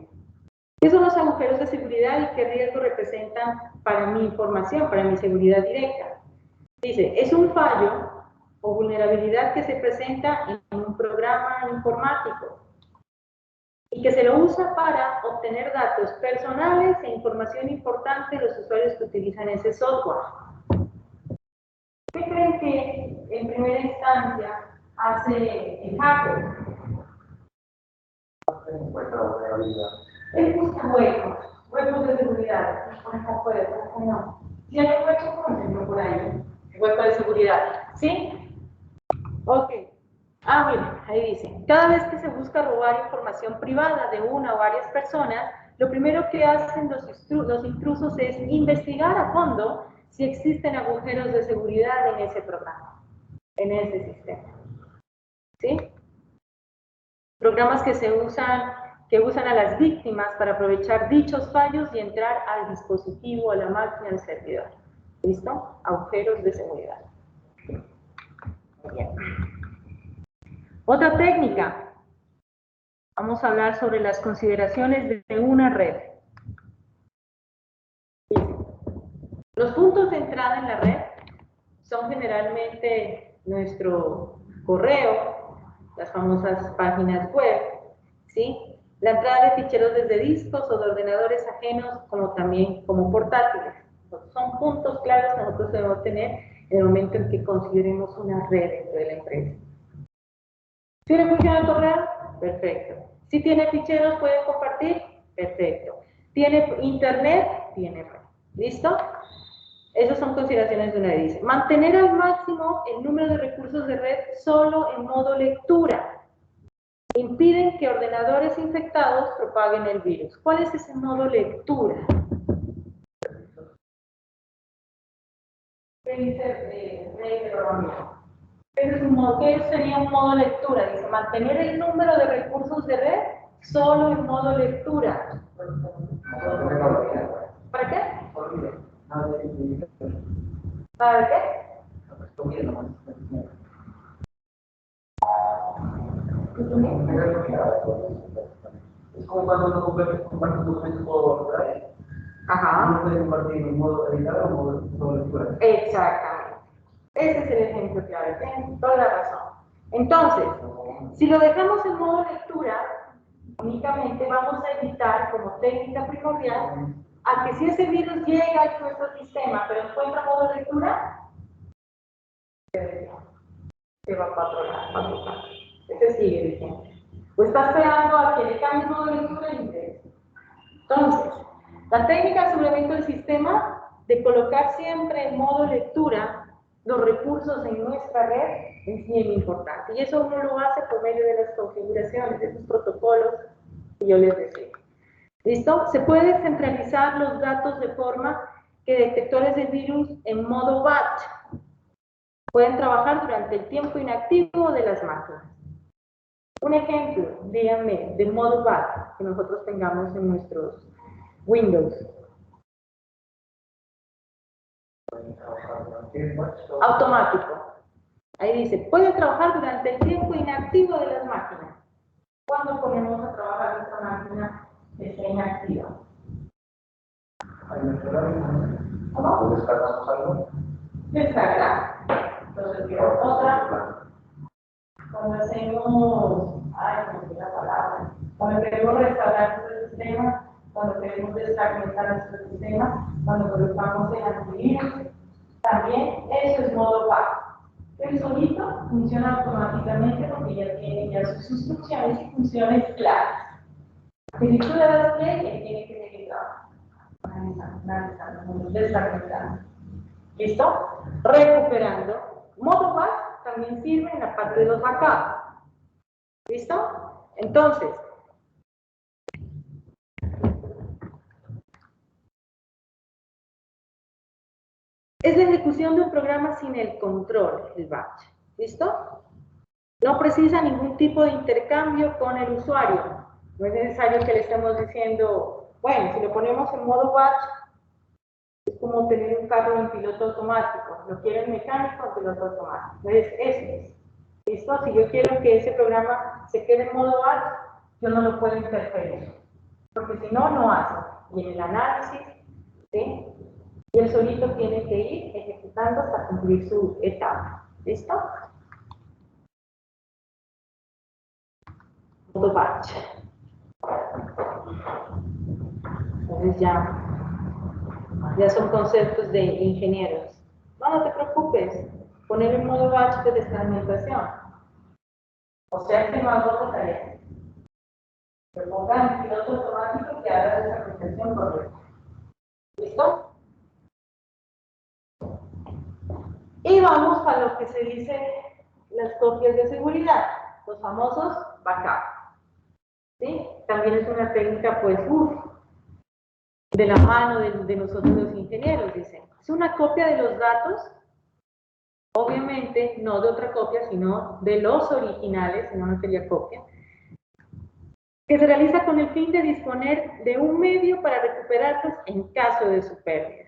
¿qué son los agujeros de seguridad y qué riesgo representan para mi información, para mi seguridad directa? Dice, es un fallo o vulnerabilidad que se presenta en un programa informático y que se lo usa para obtener datos personales e información importante de los usuarios que utilizan ese software. ¿Qué creen que en primera instancia hace el hacker? Encuentra vulnerabilidad. Él busca huecos de seguridad. Por ejemplo, puede, por ejemplo, no. Si hay un hueco, por ejemplo, por ahí, hueco de seguridad. ¿Sí? Ok. Ah, mira, ahí dice, cada vez que se busca robar información privada de una o varias personas, lo primero que hacen los intrusos es investigar a fondo si existen agujeros de seguridad en ese programa, en ese sistema. ¿Sí? Programas que usan a las víctimas para aprovechar dichos fallos y entrar al dispositivo, a la máquina, al servidor. ¿Listo? Agujeros de seguridad. Bien. Otra técnica. Vamos a hablar sobre las consideraciones de una red. Los puntos de entrada en la red son generalmente nuestro correo, las famosas páginas web, ¿sí? La entrada de ficheros desde discos o de ordenadores ajenos, como también como portátiles. Son puntos claves que nosotros debemos tener en el momento en que consideremos una red dentro de la empresa. ¿Tiene función el correo? Perfecto. Si tiene ficheros, ¿puede compartir? Perfecto. ¿Tiene internet? Tiene red. ¿Listo? Esas son consideraciones de una red. Dice, mantener al máximo el número de recursos de red solo en modo lectura. Impiden que ordenadores infectados propaguen el virus. ¿Cuál es ese modo lectura? ¿Qué dice Rey de Romero? ¿Qué sería un modo lectura? Dice, mantener el número de recursos de red solo en modo lectura. ¿Para qué? ¿Para qué? Es como cuando uno comparte un documento por Drive. Ajá. Uno puede compartir en modo editado o modo lectura. Exactamente. Ese es el ejemplo clave. Tienen toda la razón. Entonces, si lo dejamos en modo lectura, únicamente vamos a evitar como técnica primordial a que si ese virus llega a nuestro sistema pero encuentra modo lectura, se va a patrullar. Ese sigue vigente. O está esperando a que le cambie modo lectura y ingrese. Entonces, la técnica de aseguramiento del sistema de colocar siempre en modo lectura los recursos en nuestra red es bien importante. Y eso uno lo hace por medio de las configuraciones, de esos protocolos que yo les decía. ¿Listo? Se puede centralizar los datos de forma que detectores de virus en modo batch pueden trabajar durante el tiempo inactivo de las máquinas. Un ejemplo, díganme, del modo batch que nosotros tengamos en nuestros Windows. Automático. Ahí dice, puede trabajar durante el tiempo inactivo de las máquinas. ¿Cuándo ponemos a trabajar nuestra máquina que esté inactiva? ¿Cómo? ¿Descargamos algo? Descargar. Entonces, otra. Cuando hacemos, ay, no sé la palabra. Cuando queremos restaurar nuestro sistema, cuando queremos desfragmentar nuestro sistema, cuando colocamos el antivirus, también eso es modo bajo. El solito funciona automáticamente porque ya tiene ya sus instrucciones y funciones claras. Que si tú le das play, él tiene que seguir analizando, desfragmentando. ¿Listo? Recuperando. Modo back también sirve en la parte de los backups. ¿Listo? Entonces, es la ejecución de un programa sin el control, el batch. ¿Listo? No precisa ningún tipo de intercambio con el usuario. No es necesario que le estemos diciendo, bueno, si lo ponemos en modo batch, es como tener un carro en piloto automático. Lo quiero en mecánico o piloto automático. Entonces, eso es. ¿Listo? Si yo quiero que ese programa se quede en modo batch, yo no lo puedo interferir. Porque si no, no hace. Y en el análisis, ¿sí? Y él solito tiene que ir ejecutando hasta cumplir su etapa. ¿Listo? Modo batch. Entonces ya son conceptos de ingenieros. No te preocupes, poner en modo batch de desfragmentación. O sea que no hago tareas. Que pongan piloto automático que haga desfragmentación correcta. ¿Listo? Y vamos a lo que se dice las copias de seguridad, los famosos backups. ¿Sí? También es una técnica, pues, de la mano de nosotros los ingenieros, dicen. Es una copia de los datos, obviamente no de otra copia, sino de los originales, si no, no sería copia, que se realiza con el fin de disponer de un medio para recuperarlos en caso de su pérdida.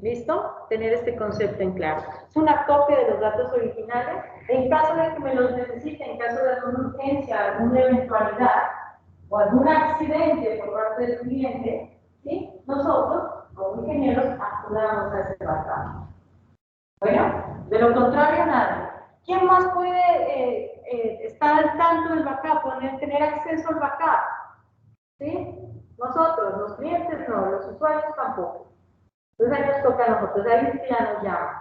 ¿Listo? Tener este concepto en claro. Es una copia de los datos originales en caso de que me los necesite, en caso de alguna urgencia, alguna eventualidad o algún accidente por parte del cliente, ¿sí? Nosotros, como ingenieros, acudamos a ese backup. Bueno, de lo contrario, nada. ¿Quién más puede estar al tanto del backup, tener acceso al backup? ¿Sí? Nosotros, los clientes no, los usuarios tampoco. Entonces ahí nos toca a nosotros, ahí sí ya nos llama.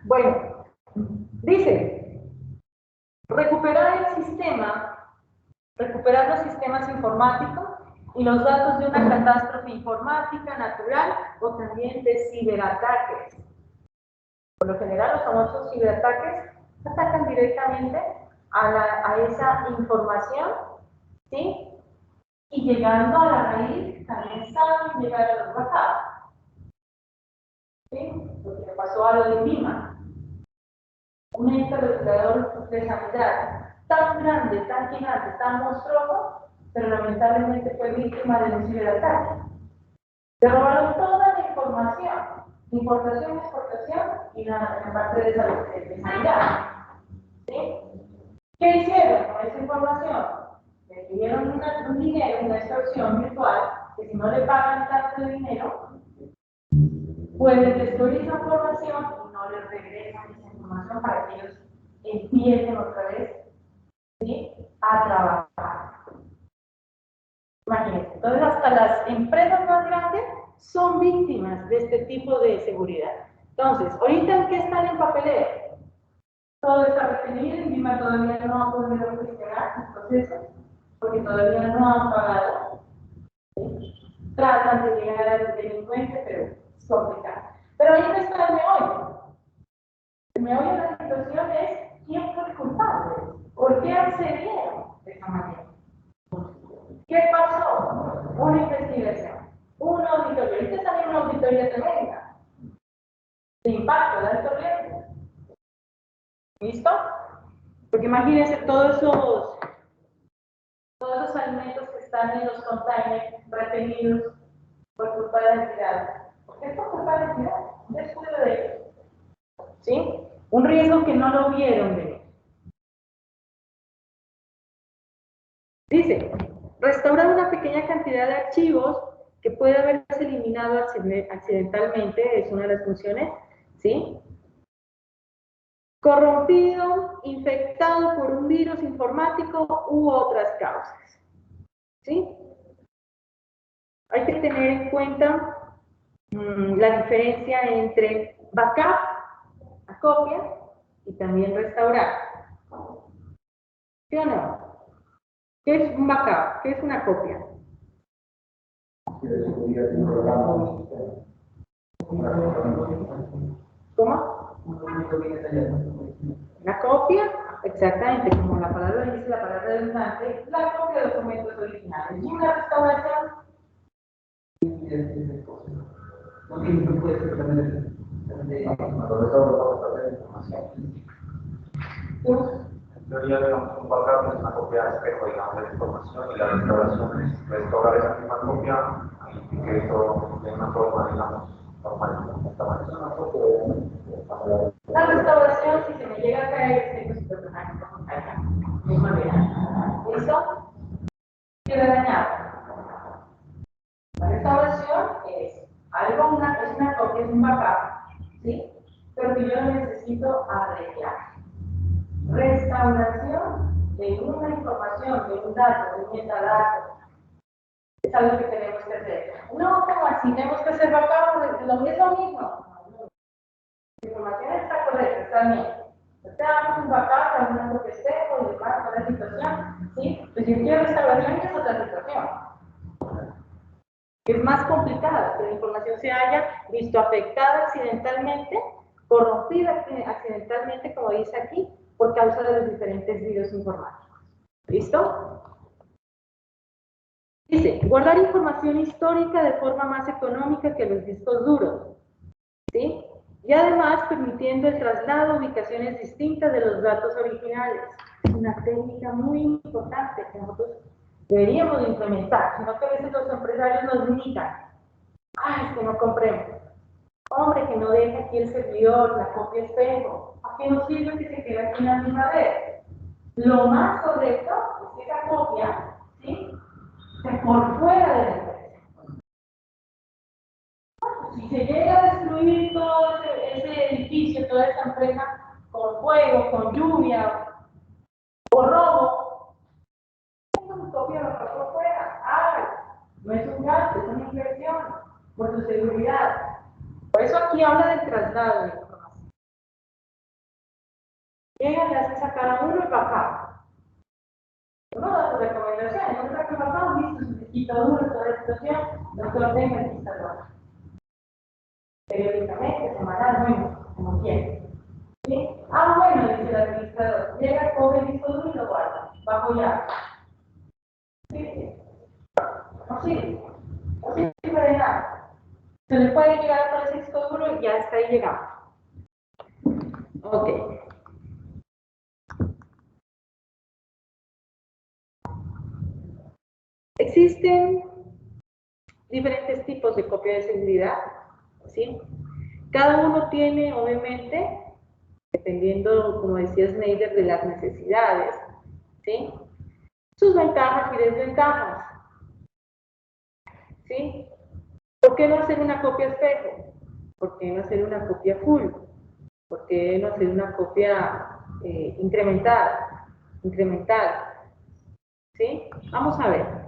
Bueno, dice, recuperar el sistema, recuperar los sistemas informáticos y los datos de una catástrofe informática, natural o también de ciberataques. Por lo general, los famosos ciberataques atacan directamente a esa información, ¿sí? Y llegando a la raíz, también saben llegar a los backups. ¿Sí? Lo que pasó a lo de Lima. Un ente regulador de sanidad tan grande, tan gigante, tan monstruoso, pero lamentablemente fue víctima de un ciberataque. Le robaron toda la información, importación, exportación y la parte de salud, de sanidad. ¿Sí? ¿Qué hicieron con esa información? Le pidieron un dinero, una extorsión virtual, que si no le pagan tanto de dinero, pues les destruyen esa información y no les regresan esa información para que ellos empiecen otra vez, ¿sí?, a trabajar. Imagínense, entonces hasta las empresas más grandes son víctimas de este tipo de seguridad. Entonces, ahorita en qué están en papeleo, todo está retenido, encima todavía no han podido gestionar el proceso, porque todavía no han pagado. ¿Sí? Tratan de llegar al delincuente, pero es complicado. Pero ahí no está el meollo. El meollo de la situación es quién fue el culpable, por qué accedieron de esa manera. ¿Qué pasó? Una investigación, una auditoría. Ahorita sale una auditoría técnica de impacto de alto riesgo. ¿Listo? Porque imagínense todos esos alimentos que están en los containers retenidos por culpa de la entidad. ¿Por qué es por culpa de la entidad? Un descuido de ellos. ¿Sí? Un riesgo que no lo vieron venir. Dice, restaurar una pequeña cantidad de archivos que puede haberse eliminado accidentalmente es una de las funciones, ¿sí? corrompido, infectado por un virus informático u otras causas. ¿Sí? Hay que tener en cuenta la diferencia entre backup, la copia, y también restaurar. ¿Sí o no? ¿Qué es un backup? ¿Qué es una copia? ¿Cómo? La copia, exactamente, como la palabra dice, la palabra redundante, la copia de documentos originales. Y una restauración. No puede ser también en teoría, digamos, un backup es una copia de espejo, digamos, de la información, y la restauración es restaurar esa misma copia y que todo de una forma, digamos, normal. La restauración, si se me llega a caer, tengo su personaje como acá. Misma manera. ¿Listo? Queda dañado. La restauración es algo, es una copia, es un backup, ¿sí? Pero que yo necesito arreglar. Restauración de una información, de un dato, de un metadato. Es algo que tenemos que hacer. No, como así, tenemos que hacer backup, lo mismo. La información está correcta, está bien. Damos un backup, alguna copia espejo y demás para la situación, ¿sí? Pues si quiero restauración, es otra situación. Es más complicado que la información se haya visto afectada accidentalmente, corrompida accidentalmente, como dice aquí, por causa de los diferentes virus informáticos. ¿Listo? Dice, guardar información histórica de forma más económica que los discos duros, ¿sí? Y además permitiendo el traslado a ubicaciones distintas de los datos originales. Es una técnica muy importante que nosotros deberíamos de implementar, sino que a veces los empresarios nos limitan. ¡Ay, es que no compremos! Hombre, que no deje aquí el servidor, la copia espejo. ¿A qué nos sirve que se quede aquí en la misma red? Lo más correcto es que esa copia, ¿sí?, esté por fuera de la empresa. Si se llega a destruir todo ese edificio, toda esa empresa, con fuego, con lluvia, o robo, tengo mi copia por fuera. No es un gasto, es una inversión por tu seguridad. Por eso aquí habla del traslado de información. Llega, le haces a cada uno el backup. Uno da su recomendación, uno saca el backup, listo, su disquito duro, toda la situación, no se lo tenga en lista nueva. Periódicamente, semanalmente, como quieras. ¿Sí? Bueno, dice el administrador, llega, coge el disco duro y lo guarda, bajo llave. ¿Sí? No sirve. No sirve de nada. Se le puede llegar a poner ese disco duro y ya está ahí llegado. Ok. Existen diferentes tipos de copia de seguridad, ¿sí? Cada uno tiene, obviamente, dependiendo, como decía Snyder, de las necesidades, ¿sí?, sus ventajas y desventajas, ¿sí? ¿Por qué no hacer una copia espejo? ¿Por qué no hacer una copia full? ¿Por qué no hacer una copia incrementada? ¿Sí? Vamos a ver.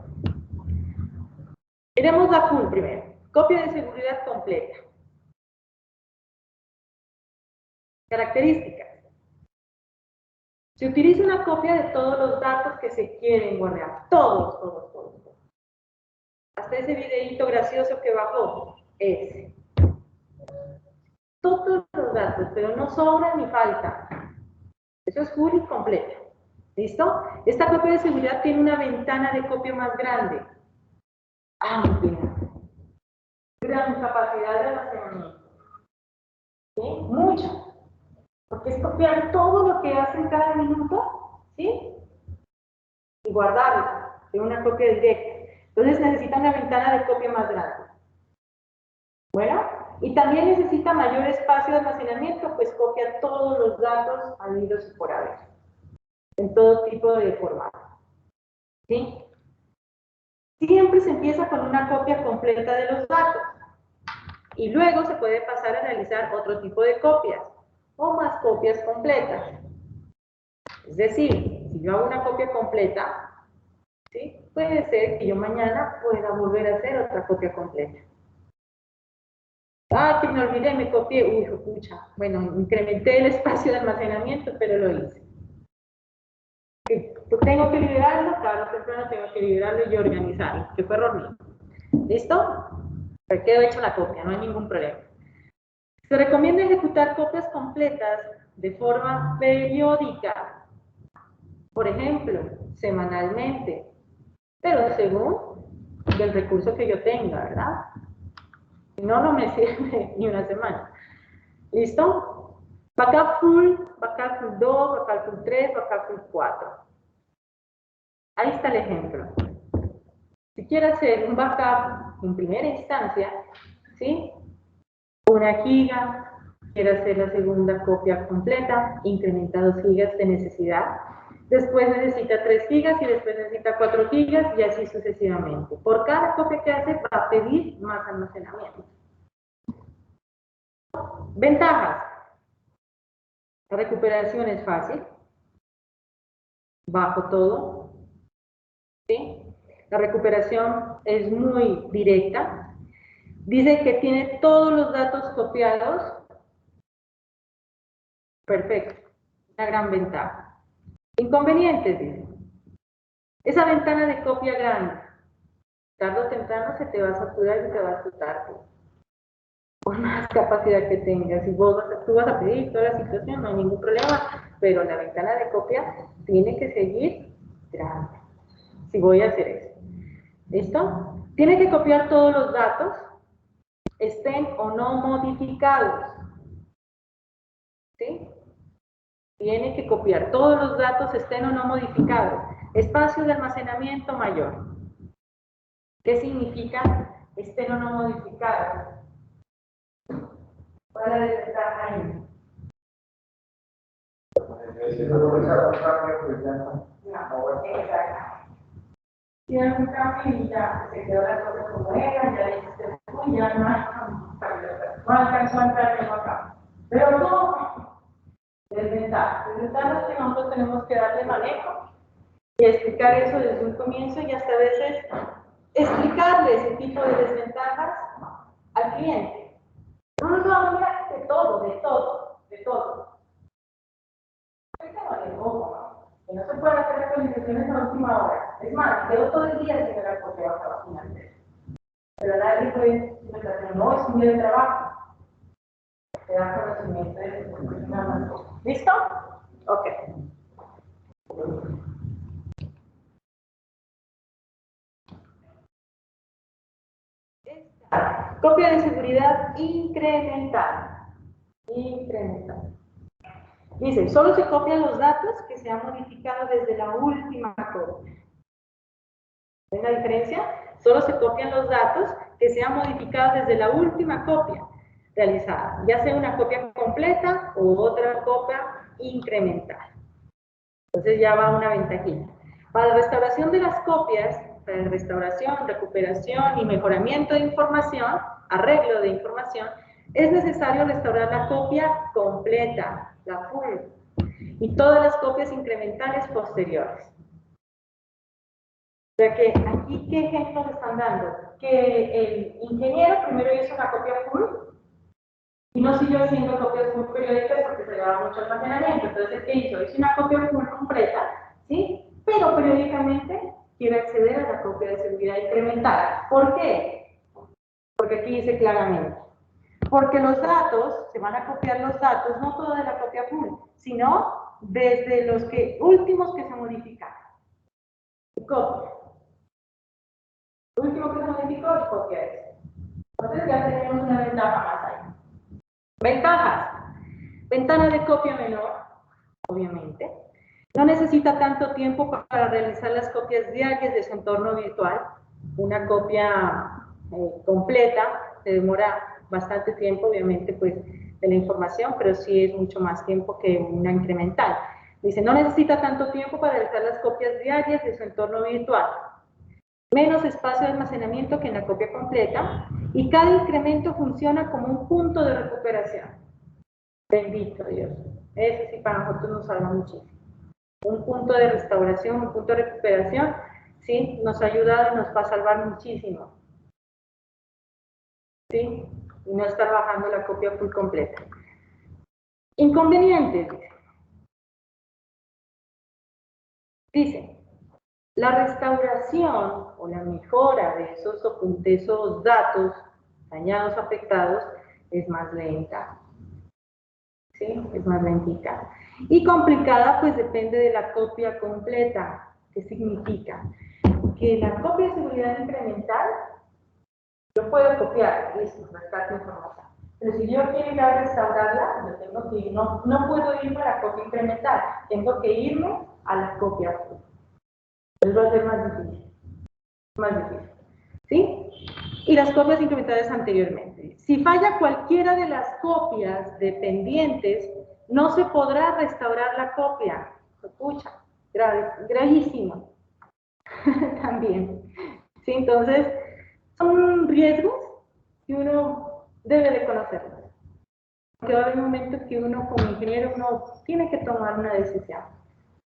Miremos la full primero. Copia de seguridad completa. Características. Se utiliza una copia de todos los datos que se quieren guardar. Todos. Hasta ese videíto gracioso que bajó. Ese. Todos los datos, pero no sobran ni faltan. Eso es full y completo. ¿Listo? Esta copia de seguridad tiene una ventana de copia más grande. Amplia. Gran capacidad de almacenamiento. ¿Sí? Mucho. Porque es copiar todo lo que hacen cada minuto, ¿sí?, y guardarlo en una copia directa. Entonces necesita una ventana de copia más grande. Bueno, y también necesita mayor espacio de almacenamiento, pues copia todos los datos habidos y por haber, en todo tipo de formato. ¿Sí? Siempre se empieza con una copia completa de los datos, y luego se puede pasar a realizar otro tipo de copias. o más copias completas. Es decir, si yo hago una copia completa, ¿sí? Puede ser que yo mañana pueda volver a hacer otra copia completa. Ah, que me olvidé, me copié. Uy, pucha. Bueno, incrementé el espacio de almacenamiento, pero lo hice. Pues tengo que liberarlo, tarde o temprano tengo que liberarlo y organizarlo, que fue error mío. ¿Listo? Pues quedó hecha la copia, no hay ningún problema. Se recomienda ejecutar copias completas de forma periódica. Por ejemplo, semanalmente, pero según el recurso que yo tenga, ¿verdad? Si no, no me sirve ni una semana. ¿Listo? Backup full, backup full 2, backup full 3, backup full 4. Ahí está el ejemplo. Si quiero hacer un backup en primera instancia, ¿sí? 1 giga, quiero hacer la segunda copia completa, incrementa 2 gigas de necesidad. Después necesita 3 gigas y después necesita 4 gigas y así sucesivamente. Por cada copia que hace va a pedir más almacenamiento. Ventajas. La recuperación es fácil. Bajo todo. ¿Sí? La recuperación es muy directa. Dice que tiene todos los datos copiados. Perfecto. Una gran ventaja. Inconvenientes, dice. Esa ventana de copia grande, tarde o temprano se te va a saturar y te va a asustar. Por más capacidad que tengas, si tú vas a pedir toda la situación, no hay ningún problema, pero la ventana de copia tiene que seguir grande. Si voy a hacer eso. ¿Listo? Tiene que copiar todos los datos, estén o no modificados. ¿Sí? Tiene que copiar todos los datos, estén o no modificados. Espacio de almacenamiento mayor. ¿Qué significa estén o no modificados? ¿Cuál es la desventaja ahí? Exacto. Si hay un cambio y ya se quedó la cosa como era, ya le hiciste uy, ya no alcanzó a entrar en acá. Pero no, desventajas. Desventajas que nosotros tenemos que darle manejo y explicar eso desde un comienzo y hasta a veces explicarle ese tipo de desventajas al cliente. No nos vamos a hablar de todo, de todo, de todo. Ahorita vale poco, ¿no? Que no se pueden hacer actualizaciones a la última hora. Es más, quedo todo el día haciendo la copia hasta la final. Pero nadie puede decir, no, es un día de trabajo. Te da conocimiento de nada más. ¿Listo? Ok. Copia de seguridad incremental. Incremental. Dice, solo se copian los datos que se han modificado desde la última copia. ¿Ven la diferencia? Solo se copian los datos que se han modificado desde la última copia realizada, ya sea una copia completa o otra copia incremental. Entonces ya va una ventajilla. Para la restauración de las copias, para la restauración, recuperación y mejoramiento de información, arreglo de información, es necesario restaurar la copia completa, la full, y todas las copias incrementales posteriores. O sea que aquí, ¿qué ejemplos están dando? Que el ingeniero primero hizo una copia full y no siguió haciendo copias full periódicas porque se llevaba mucho almacenamiento. Entonces, ¿qué hizo? Hizo una copia full completa, ¿sí? Pero periódicamente quiere acceder a la copia de seguridad incremental. ¿Por qué? Porque aquí dice claramente. Porque los datos, se van a copiar los datos, no todo de la copia full, sino desde los últimos que se modificaron. Copia. Lo último que se modificó es copia esto. Entonces ya tenemos una ventaja más ahí. Ventajas. Ventana de copia menor, obviamente. No necesita tanto tiempo para realizar las copias diarias de su entorno virtual. Una copia completa se demora bastante tiempo, obviamente, pues, de la información, pero sí es mucho más tiempo que una incremental. Dice, no necesita tanto tiempo para realizar las copias diarias de su entorno virtual. Menos espacio de almacenamiento que en la copia completa, y cada incremento funciona como un punto de recuperación. Bendito Dios. Eso sí para nosotros nos salva muchísimo. Un punto de restauración, un punto de recuperación, ¿sí? Nos ha ayudado y nos va a salvar muchísimo. ¿Sí? Y no estar bajando la copia full completa. Inconvenientes, dice, la restauración o la mejora de esos datos dañados, afectados, es más lenta. ¿Sí? Es más lentita. Y complicada, pues depende de la copia completa. ¿Qué significa? Que la copia de seguridad incremental, yo puedo copiar, listo, rescato información. Pero si yo quiero ir a restaurarla, yo tengo que ir, no puedo irme a la copia incremental, tengo que irme a la copia full. Entonces va a ser más difícil. Más difícil. ¿Sí? Y las copias incrementadas anteriormente. Si falla cualquiera de las copias dependientes, no se podrá restaurar la copia. Pucha, gravísimo. También. ¿Sí? Entonces, son riesgos que uno debe de conocerlos. Porque va a haber un momento que uno como ingeniero uno tiene que tomar una decisión.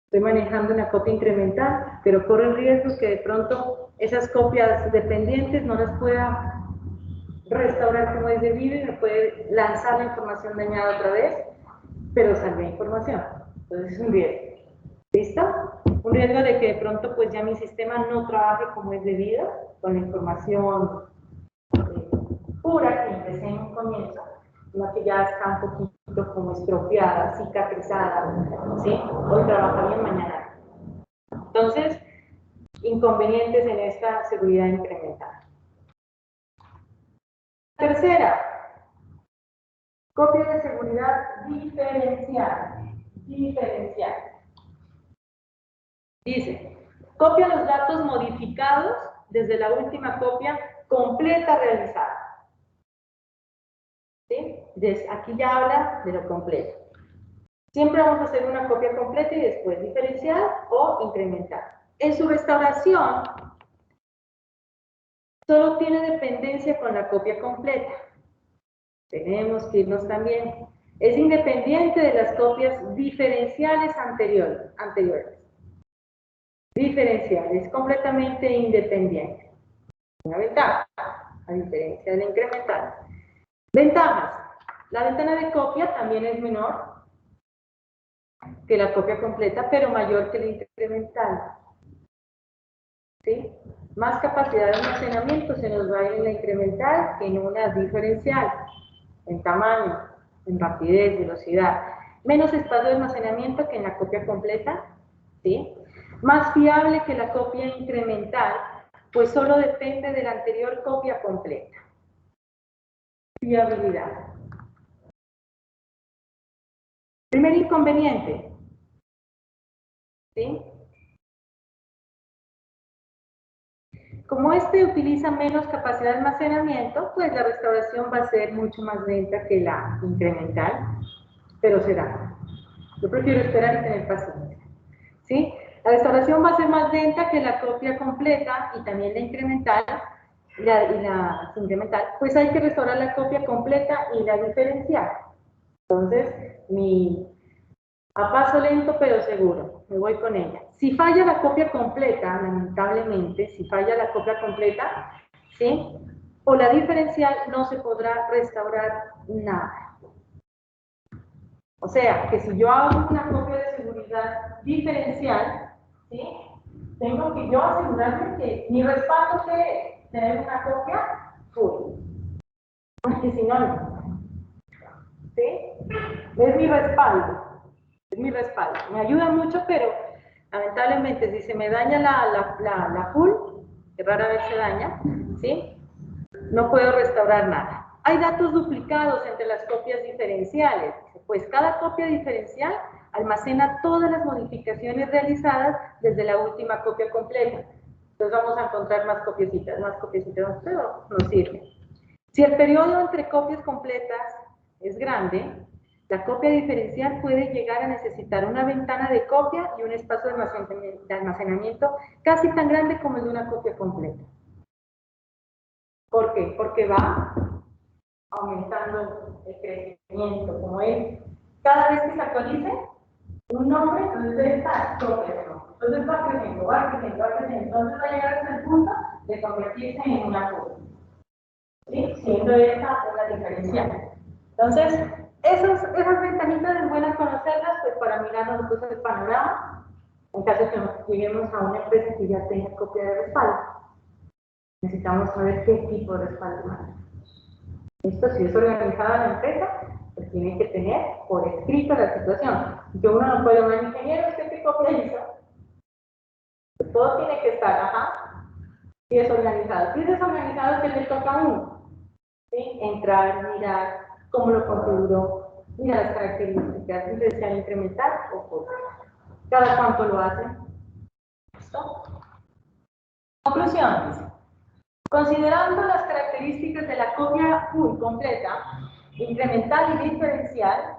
Estoy manejando una copia incremental, pero corre el riesgo que de pronto esas copias dependientes no las pueda restaurar como es debido y me puede lanzar la información dañada otra vez, pero salvé información. Entonces es un riesgo. ¿Listo? Un riesgo de que de pronto pues ya mi sistema no trabaje como es debido, con la información pura que empecé en un comienzo, sino que ya está un poquito como estropeada, cicatrizada, ¿sí? Hoy trabaja bien, mañana. Entonces, inconvenientes en esta seguridad incremental. Tercera, copia de seguridad diferencial. Diferencial. Dice, copia los datos modificados desde la última copia completa realizada. ¿Sí? Aquí ya habla de lo completo. Siempre vamos a hacer una copia completa y después diferencial o incremental. En su restauración, solo tiene dependencia con la copia completa. Tenemos que irnos también. Es independiente de las copias diferenciales anteriores. Diferenciales, completamente independiente. Una ventaja, a diferencia de la incremental. Ventajas. La ventana de copia también es menor que la copia completa, pero mayor que la incremental. ¿Sí? Más capacidad de almacenamiento se nos va a ir en la incremental que en una diferencial, en tamaño, en rapidez, velocidad. Menos espacio de almacenamiento que en la copia completa, ¿sí? Más fiable que la copia incremental, pues solo depende de la anterior copia completa. Fiabilidad. Primer inconveniente, ¿sí? Como este utiliza menos capacidad de almacenamiento, pues la restauración va a ser mucho más lenta que la incremental, pero será. Yo prefiero esperar y tener paciencia. ¿Sí? La restauración va a ser más lenta que la copia completa y también la incremental, y la incremental, pues hay que restaurar la copia completa y la diferencial. Entonces, a paso lento pero seguro, me voy con ella. Si falla la copia completa, lamentablemente, si falla la copia completa, ¿sí? O la diferencial, no se podrá restaurar nada. O sea, que si yo hago una copia de seguridad diferencial, ¿sí? Tengo que yo asegurarme que mi respaldo que tener una copia full. Porque si no, no. ¿Sí? Es mi respaldo. Es mi respaldo. Me ayuda mucho, pero lamentablemente si se me daña la full, que rara vez se daña, ¿sí? No puedo restaurar nada. Hay datos duplicados entre las copias diferenciales, pues cada copia diferencial almacena todas las modificaciones realizadas desde la última copia completa. Entonces vamos a encontrar más copiecitas, pero no sirve. Si el periodo entre copias completas es grande, la copia diferencial puede llegar a necesitar una ventana de copia y un espacio de almacenamiento casi tan grande como el de una copia completa. ¿Por qué? Porque va aumentando el crecimiento, como es, cada vez que se actualice un nombre, entonces debe estar propio, ¿no? Entonces va creciendo, va creciendo, va creciendo, entonces va a llegar hasta el punto de convertirse en una curva, ¿sí? Siendo esta una diferencial. Entonces, esas ventanitas es buenas conocerlas, pues para mirar nosotros el panorama, en caso de que lleguemos a una empresa que ya tenga copia de respaldo. Necesitamos saber qué tipo de respaldo maneja. Esto, si es organizada la empresa, pues tiene que tener por escrito la situación. Yo uno no puede llamar ingeniero, ¿usted qué copia hizo? Pues todo tiene que estar, ajá, si es organizado. Si es desorganizado, ¿qué le toca a uno? ¿Sí? Entrar, mirar cómo lo configuró, mirar las características, si desean incrementar o poco. ¿Cada cuánto lo hacen? ¿Listo? Conclusiones. Considerando las características de la copia full completa, incremental y diferencial,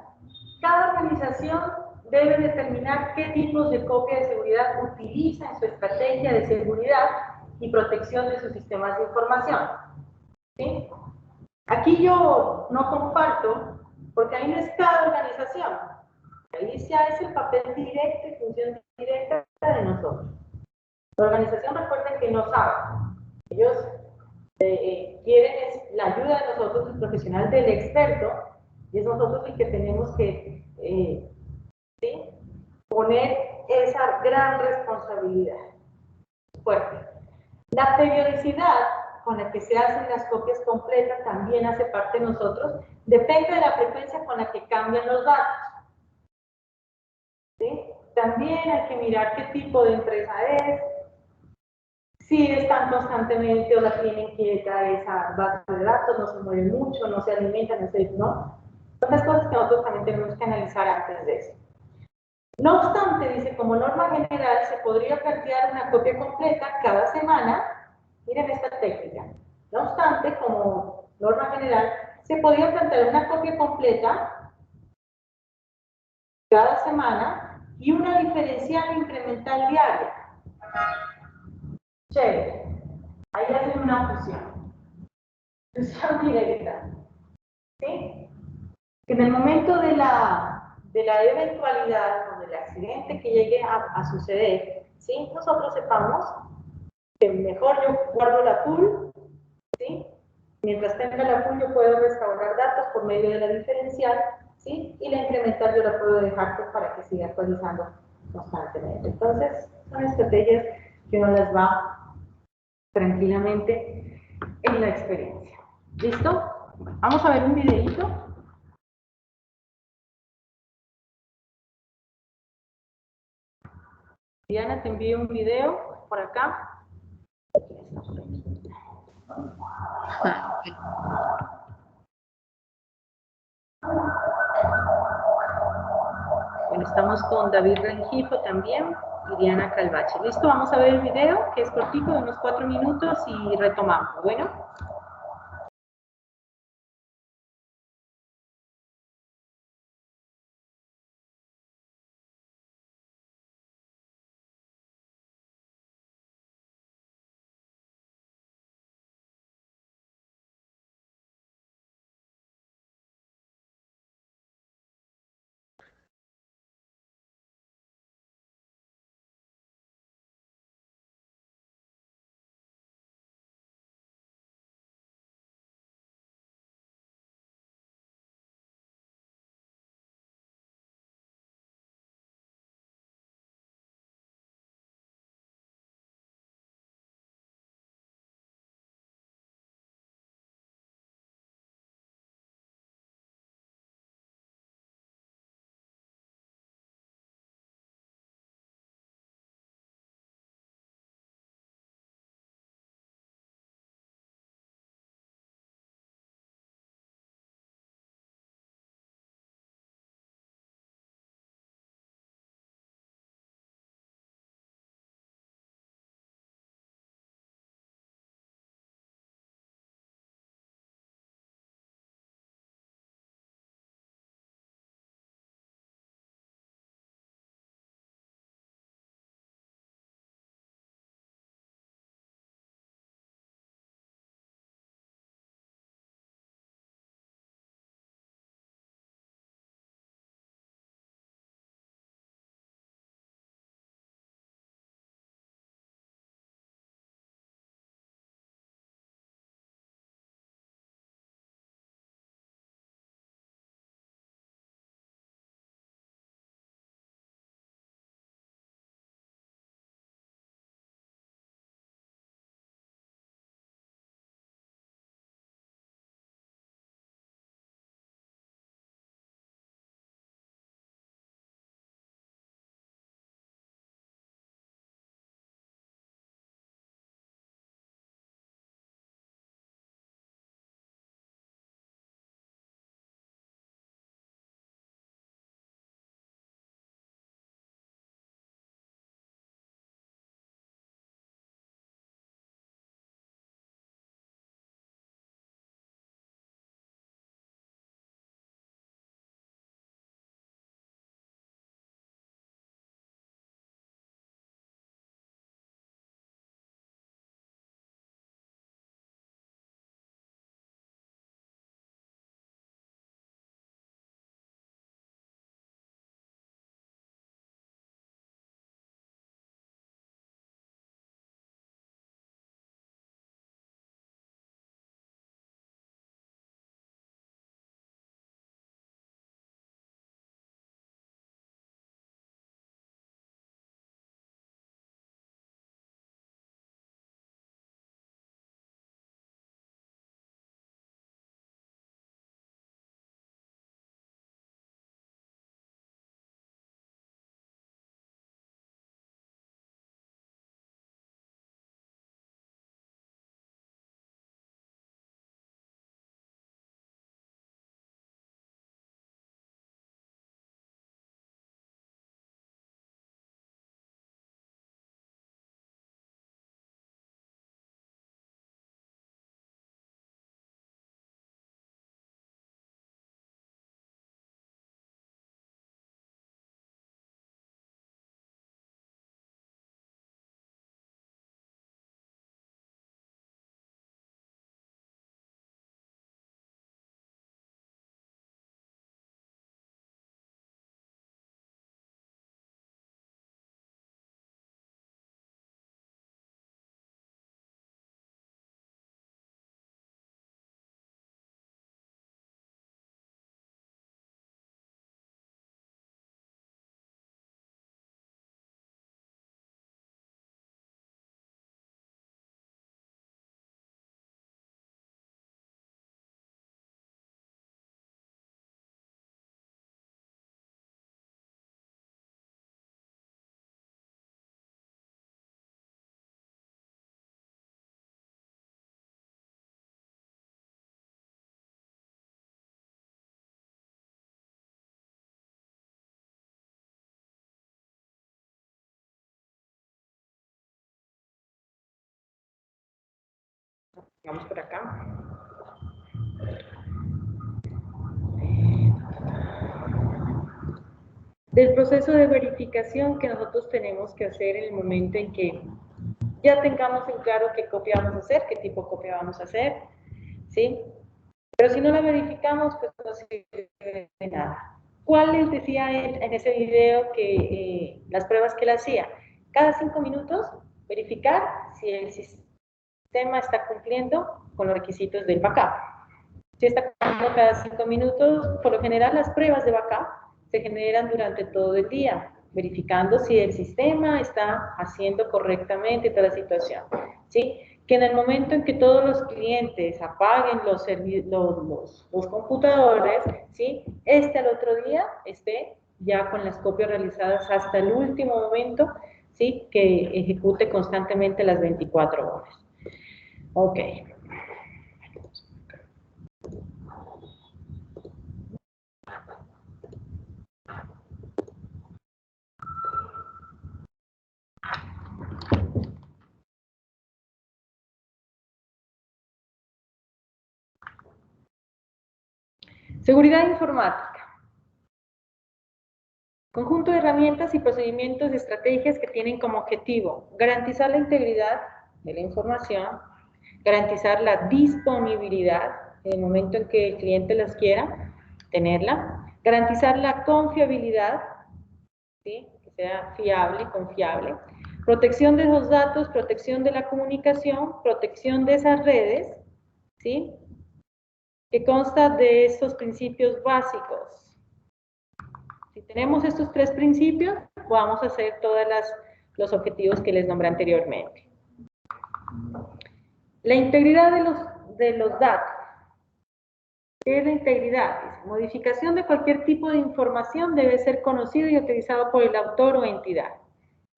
cada organización debe determinar qué tipos de copia de seguridad utiliza en su estrategia de seguridad y protección de sus sistemas de información. ¿Sí? Aquí yo no comparto, porque ahí no es cada organización. Ahí ya es el papel directo y función directa de nosotros. La organización, recuerden que no sabe. Ellos quieren es la ayuda de nosotros, el profesional del experto, y es nosotros el que tenemos que ¿sí? Poner esa gran responsabilidad fuerte. La periodicidad con la que se hacen las copias completas también hace parte de nosotros, depende de la frecuencia con la que cambian los datos. ¿Sí? También hay que mirar qué tipo de empresa es, si están constantemente o la tienen quieta esa base de datos, no se mueve mucho, no se alimenta, no se... ¿no? Son las cosas que nosotros también tenemos que analizar antes de eso. No obstante, dice, como norma general, se podría plantear una copia completa cada semana. Miren esta técnica. No obstante, como norma general, se podría plantear una copia completa cada semana y una diferencial incremental diaria. Chévere. Ahí hacen una fusión. Fusión directa. ¿Sí? Que en el momento de la eventualidad o del accidente que llegue a suceder, ¿sí? Nosotros sepamos que mejor yo guardo la pool, ¿sí? Mientras tenga la pool yo puedo restaurar datos por medio de la diferencial, ¿sí? Y la incremental yo la puedo dejar pues, para que siga actualizando constantemente. Entonces, son estrategias que uno las va tranquilamente en la experiencia. ¿Listo? Vamos a ver un videito. Diana, te envío un video por acá. Bueno, estamos con David Rengifo también y Diana Calvache. Listo, vamos a ver el video que es cortito, de unos 4 minutos y retomamos. Bueno. Vamos por acá. Del proceso de verificación que nosotros tenemos que hacer en el momento en que ya tengamos en claro qué copia vamos a hacer, qué tipo de copia vamos a hacer, ¿sí? Pero si no la verificamos, pues no sirve de nada. ¿Cuál les decía él en ese video que las pruebas que él hacía? Cada 5 minutos verificar si el sistema está cumpliendo con los requisitos del backup. Si está cumpliendo cada 5 minutos, por lo general las pruebas de backup se generan durante todo el día, verificando si el sistema está haciendo correctamente toda la situación, ¿sí? Que en el momento en que todos los clientes apaguen los computadores, ¿sí? Al otro día esté ya con las copias realizadas hasta el último momento, ¿sí? Que ejecute constantemente las 24 horas. Ok. Seguridad informática. Conjunto de herramientas y procedimientos y estrategias que tienen como objetivo garantizar la integridad de la información, garantizar la disponibilidad en el momento en que el cliente las quiera tenerla, garantizar la confiabilidad, ¿sí? Que sea fiable y confiable, protección de los datos, protección de la comunicación, protección de esas redes, ¿sí? Que consta de estos principios básicos. Si tenemos estos 3 principios, vamos a hacer todos los objetivos que les nombré anteriormente. La integridad de los datos. ¿Qué es la integridad? Dice, modificación de cualquier tipo de información debe ser conocido y utilizado por el autor o entidad,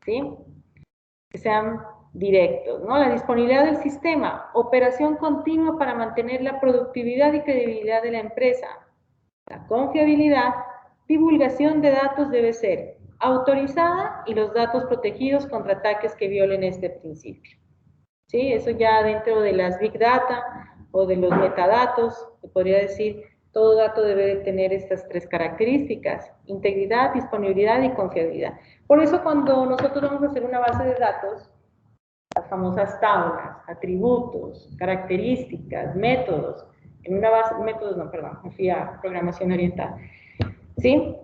¿sí? Que sean directos, ¿no? La disponibilidad del sistema, operación continua para mantener la productividad y credibilidad de la empresa. La confiabilidad, divulgación de datos debe ser autorizada y los datos protegidos contra ataques que violen este principio. ¿Sí? Eso ya dentro de las Big Data o de los metadatos, se podría decir, todo dato debe de tener estas 3 características, integridad, disponibilidad y confiabilidad. Por eso cuando nosotros vamos a hacer una base de datos, las famosas tablas, atributos, características, métodos, en una base, métodos no, perdón, me fui a programación oriental, ¿sí?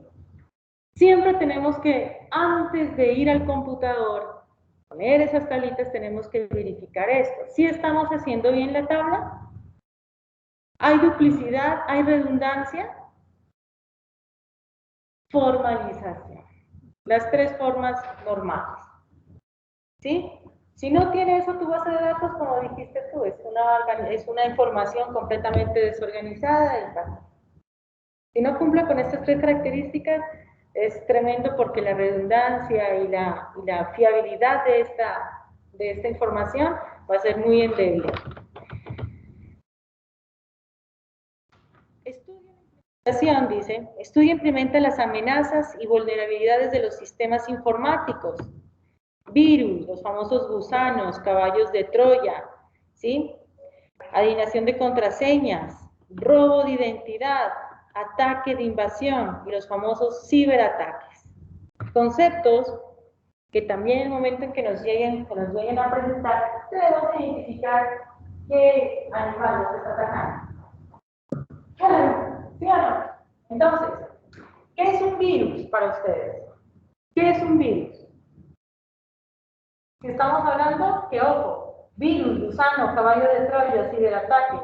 Siempre tenemos que, antes de ir al computador, poner esas tablitas, tenemos que verificar esto. ¿Sí estamos haciendo bien la tabla? ¿Hay duplicidad? ¿Hay redundancia? Formalización. Las 3 formas normales. ¿Sí? Si no tiene eso tu base de datos, como dijiste tú, es una información completamente desorganizada y tal. Si no cumple con estas 3 características, es tremendo porque la redundancia y la fiabilidad de esta información va a ser muy endeble. Dice, estudia e implementa las amenazas y vulnerabilidades de los sistemas informáticos. Virus, los famosos gusanos, caballos de Troya, ¿sí? Adivinación de contraseñas, robo de identidad, ataque de invasión y los famosos ciberataques. Conceptos que también en el momento en que nos lleguen a presentar, debemos identificar qué animal nos está atacando. ¿Sí o no? Entonces, ¿qué es un virus para ustedes? ¿Qué es un virus? Si estamos hablando, que ojo, virus, gusano, caballo de Troya, ciberataques.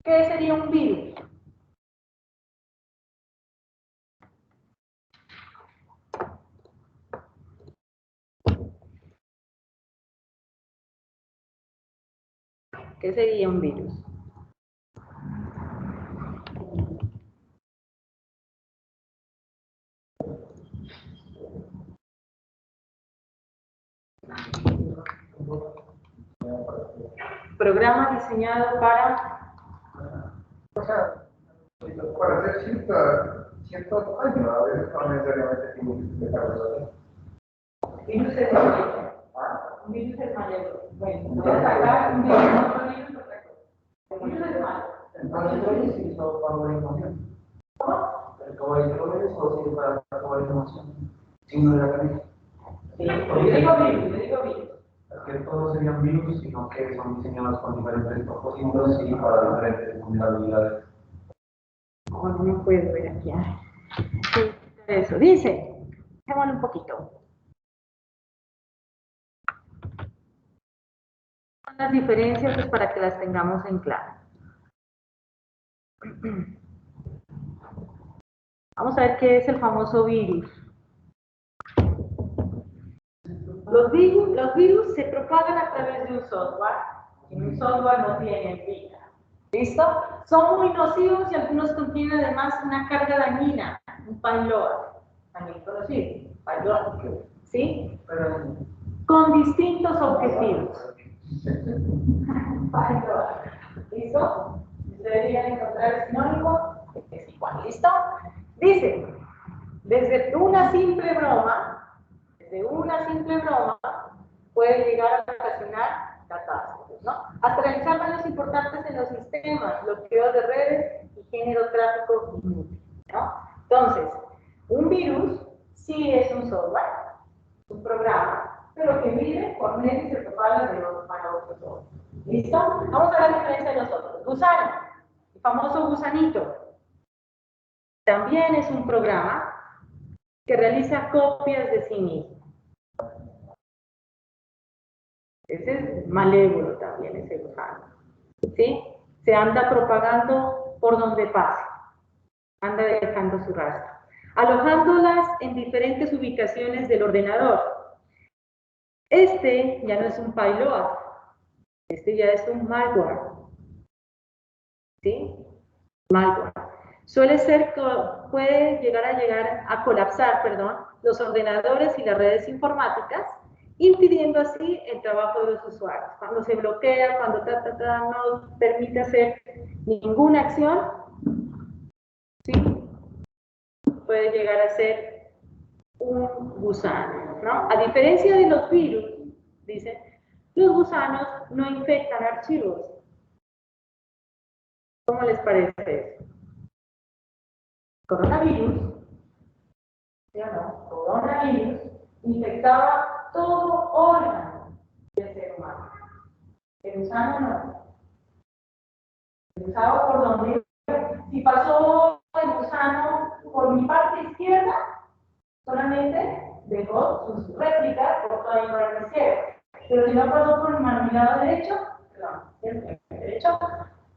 ¿Qué sería un virus? ¿Qué sería un virus? Programa diseñado para... O sea, para hacer cierto daño, a veces no necesariamente tiene que explicarlo. Virus es Un virus es malévolo. Bueno, voy a sacar un virus, otro virus, otra cosa. El virus es malo. Entonces, oye, si eso para la información. ¿Cómo? El caballo de López o si para la información. Signo de la camisa. Sí, yo digo virus. Es que todos serían virus, sino que son diseñados con diferentes propósitos y para diferentes vulnerabilidades. Oh, no me puedo ver aquí. Sí, eso dice. Dejémoslo un poquito. Las diferencias pues, para que las tengamos en claro. Vamos a ver qué es el famoso virus. Los virus se propagan a través de un software. Y un software no tiene vida. ¿Listo? Son muy nocivos y algunos contienen además una carga dañina, un payload, también conocido, payload, ¿sí? Con distintos objetivos. Payload. ¿Listo? Deberían encontrar el sinónimo, es igual, ¿listo? Dice, desde una simple broma, puede llegar a ocasionar catástrofes, ¿no? Hasta realizar daños importantes en los sistemas, bloqueo de redes y género tráfico inútil, ¿no? Entonces, un virus sí es un software, un programa, pero que vive por medio y se propaga de los para otros software. ¿Listo? Vamos a ver la diferencia de los otros. Gusano, el famoso gusanito, también es un programa que realiza copias de sí mismo. Ese es malévolo también, ese gusano. ¿Sí? Se anda propagando por donde pase. Anda dejando su rastro. Alojándolas en diferentes ubicaciones del ordenador. Este ya no es un payload. Este ya es un malware. ¿Sí? Malware. Puede llegar a colapsar, los ordenadores y las redes informáticas, impidiendo así el trabajo de los usuarios. Cuando se bloquea, cuando no permite hacer ninguna acción, ¿sí? Puede llegar a ser un gusano, ¿no? A diferencia de los virus, dice, los gusanos no infectan archivos. ¿Cómo les parece eso? Coronavirus, ¿sí o no? Coronavirus infectaba todo órgano del ser humano. El gusano no. El gusano por donde, si pasó el gusano por mi parte izquierda, solamente dejó sus réplicas por toda mi parte izquierda. Pero si no pasó por mi lado derecho,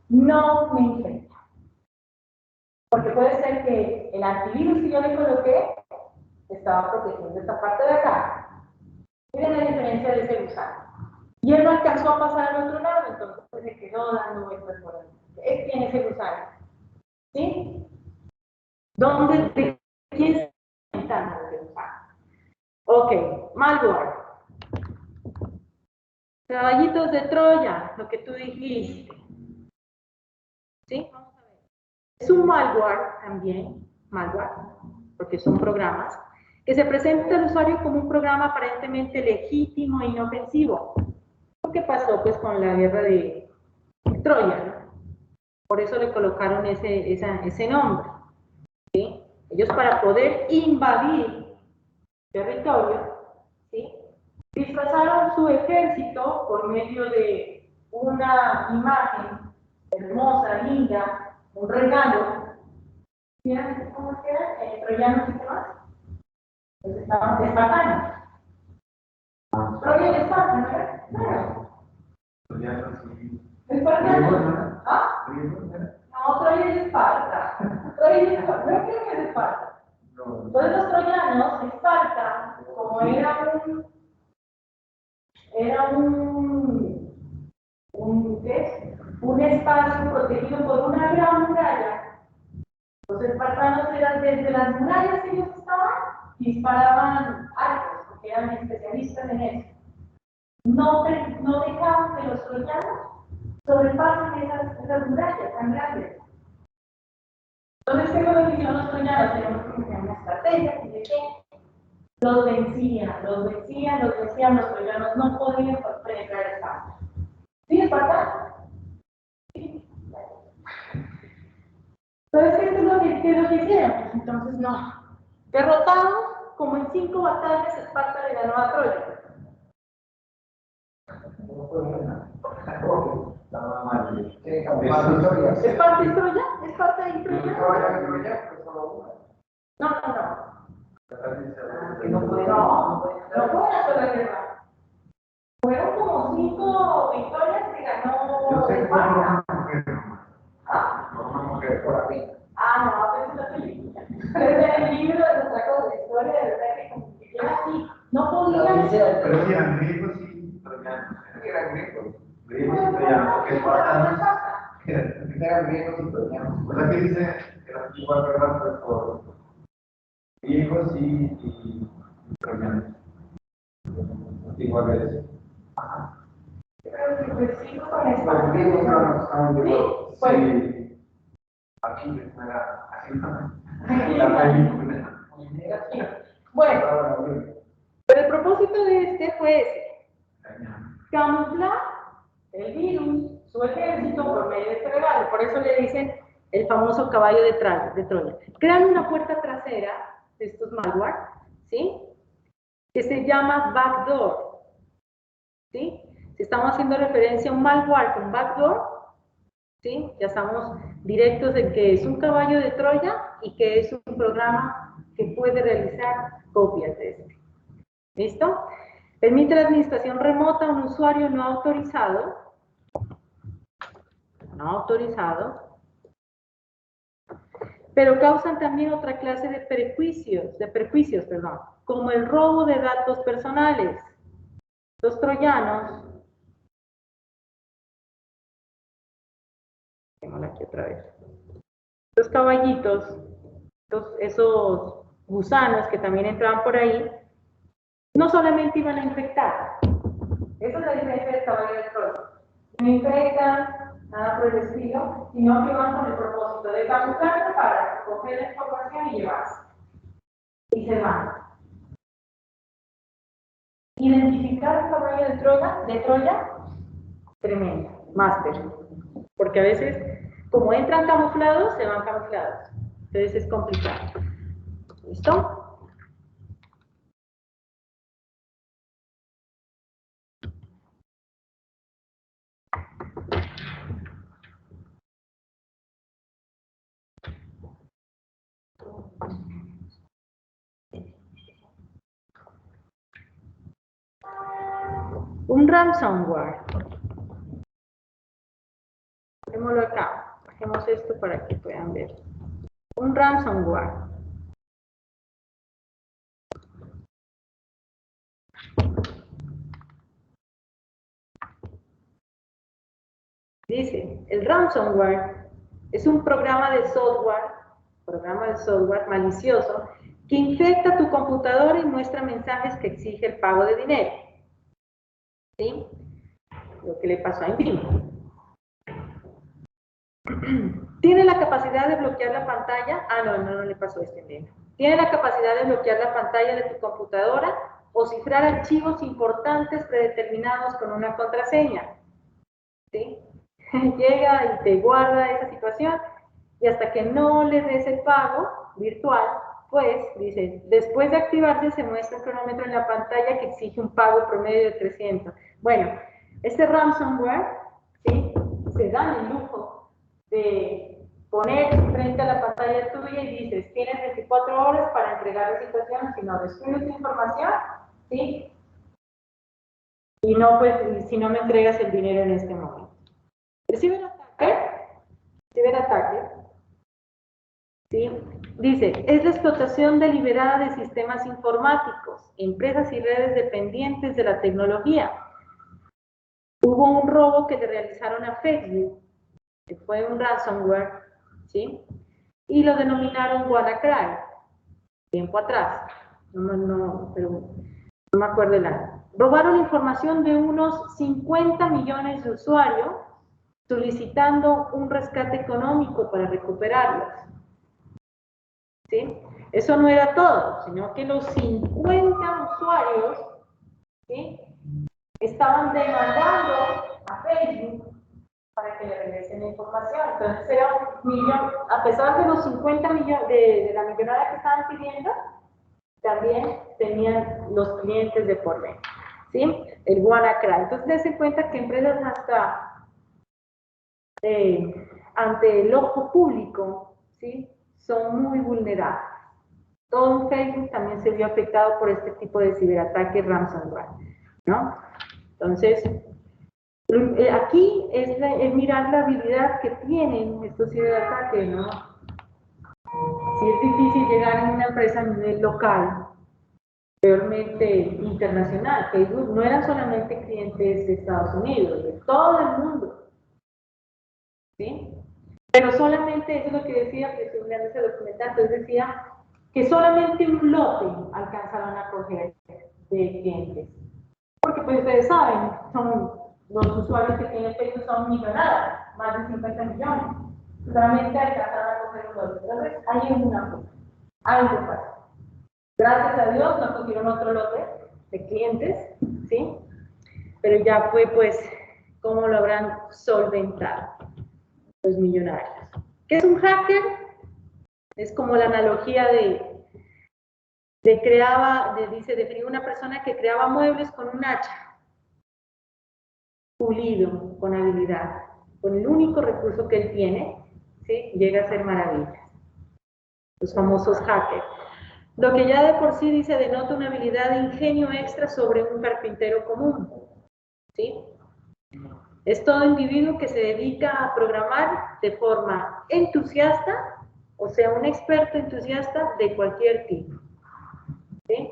no me infecta. Porque puede ser que el antivirus que yo le coloqué estaba protegiendo esta parte de acá. Miren la diferencia de ese gusano. Y él no alcanzó a pasar al otro lado, entonces se quedó dando vueltas por ahí. Él tiene ese gusano. ¿Sí? ¿De quién se está ese gusano? Ok, malware. Caballitos de Troya, lo que tú dijiste. ¿Sí? Vamos a ver. Es un malware también, porque son programas, que se presenta al usuario como un programa aparentemente legítimo e inofensivo. ¿Qué pasó pues con la guerra de Troya? ¿No? Por eso le colocaron ese nombre. ¿Sí? Ellos para poder invadir territorio, ¿sí? Disfrazaron su ejército por medio de una imagen hermosa, linda, un regalo. ¿Miren cómo queda? Troyanos y qué más. Pues estaban espartanos. Troya y Esparta, ¿no era? Claro. ¿Espartanos? ¿Ah? No, Troya y Esparta. Troya y Esparta. No creo que es Esparta. Entonces los troyanos, Esparta, como era un espacio protegido por una gran muralla. Los espartanos eran desde las murallas que ellos estaban, disparaban arcos, porque eran especialistas en eso. No dejaban que los troyanos sobrepasen esas murallas tan grandes. Entonces, ¿qué fue lo que hicieron los troyanos? Tenemos que tener una estrategia, ¿de qué? los vencían, los troyanos no podían penetrar Esparta. ¿Sí, Esparta? Sí. Entonces, ¿qué es lo que hicieron? Pues entonces, no. Derrotados, como en 5 batallas, Esparta le ganó a Troya. No fue buena. Estaba mal. ¿Esparta y Troya? ¿Esparta y Troya? No. Que no fue una sola guerra. Fueron como 5 victorias que ganó Esparta. Por una mujer por arriba. No, pero es la película. Es el libro de nuestra cosa, de historia de verdad que como que queda así. No podían. Pero sí, eran griegos y troyanos. Eran griegos. Griegos y troyanos. Porque espartanos Eran griegos y troyanos. o sea que dice que la antigua guerra fue por griegos y troyanos. Igual es. Creo que pues sigo con esta. Los griegos no estaban de acuerdo. Sí, bueno. Sí. Aquí no era así, ¿no? La película. Bueno, pero el propósito de este fue ese. Camuflar el virus, su ejército por medio de este regalo. Por eso le dicen el famoso caballo de Troya. Crean una puerta trasera de estos malware, ¿sí? Que se llama backdoor, ¿sí? Si estamos haciendo referencia a un malware con backdoor, ¿sí? Ya estamos directos de que es un caballo de Troya y que es un programa que puede realizar copias de este. ¿Listo? Permite la administración remota a un usuario no autorizado, pero causan también otra clase de perjuicios, como el robo de datos personales. Los troyanos, tengo aquí otra vez, los caballitos, esos gusanos que también entraban por ahí, no solamente iban a infectar, esa es la diferencia del caballo de Troya, no infectan, nada por el estilo, sino que van con el propósito de camuflarse para coger la información y llevarse. Y se van. Identificar el caballo de Troya, tremendo, máster. Porque a veces, como entran camuflados, se van camuflados. Entonces es complicado. ¿Listo? Un ransomware. Dejémoslo acá. Bajemos esto para que puedan ver. Un ransomware. Dice, el ransomware es un programa de software malicioso que infecta tu computadora y muestra mensajes que exige el pago de dinero. ¿Sí? Lo que le pasó a Intim. Tiene la capacidad de bloquear la pantalla. No le pasó a este. Tiene la capacidad de bloquear la pantalla de tu computadora o cifrar archivos importantes predeterminados con una contraseña. ¿Sí? Llega y te guarda esa situación y hasta que no le des el pago virtual, pues, dice, después de activarse se muestra un cronómetro en la pantalla que exige un pago promedio de 300. Bueno, este ransomware, ¿sí? Se dan el lujo de poner frente a la pantalla tuya y dices, tienes 24 horas para entregar la situación, si no destruyes tu información, ¿sí? Y no, pues, si no me entregas el dinero en este momento. El ciberataque, ¿sí? Dice, es la explotación deliberada de sistemas informáticos, empresas y redes dependientes de la tecnología. Hubo un robo que le realizaron a Facebook, que fue un ransomware, ¿sí? Y lo denominaron WannaCry, tiempo atrás, pero no me acuerdo el año. Robaron información de unos 50 millones de usuarios, solicitando un rescate económico para recuperarlos. ¿Sí? Eso no era todo, sino que los 50 usuarios, ¿sí?, estaban demandando a Facebook para que le regresen la información. Entonces era un millón, a pesar de los 50 millones de la millonada que estaban pidiendo, también tenían los clientes de por medio, ¿sí? El WannaCry. Entonces dense cuenta que empresas hasta ante el ojo público, ¿sí?, son muy vulnerables. Todo Facebook también se vio afectado por este tipo de ciberataques ransomware, ¿no? Entonces, aquí es mirar la habilidad que tienen estos ciberataques, ¿no? Si es difícil llegar a una empresa a nivel local, peormente internacional. Facebook no eran solamente clientes de Estados Unidos, de todo el mundo, ¿sí? Pero solamente, eso es lo que decía, que estoy mirando ese documental, entonces decía que solamente un lote alcanzaron a coger de clientes. Porque pues ustedes saben, los usuarios que tienen Facebook son millonarios, más de 50 millones. Solamente alcanzaron a coger un lote. Entonces, hay una cosa, algo pasa. Gracias a Dios no cogieron otro lote de clientes, ¿sí? Pero ya fue pues, ¿cómo lo habrán solventado los millonarios? ¿Qué es un hacker? Es como la analogía dice, definió una persona que creaba muebles con un hacha, pulido, con habilidad, con el único recurso que él tiene, ¿sí?, llega a hacer maravillas. Los famosos hackers. Lo que ya de por sí dice denota una habilidad de ingenio extra sobre un carpintero común, ¿sí? Es todo individuo que se dedica a programar de forma entusiasta, o sea, un experto entusiasta de cualquier tipo, ¿sí?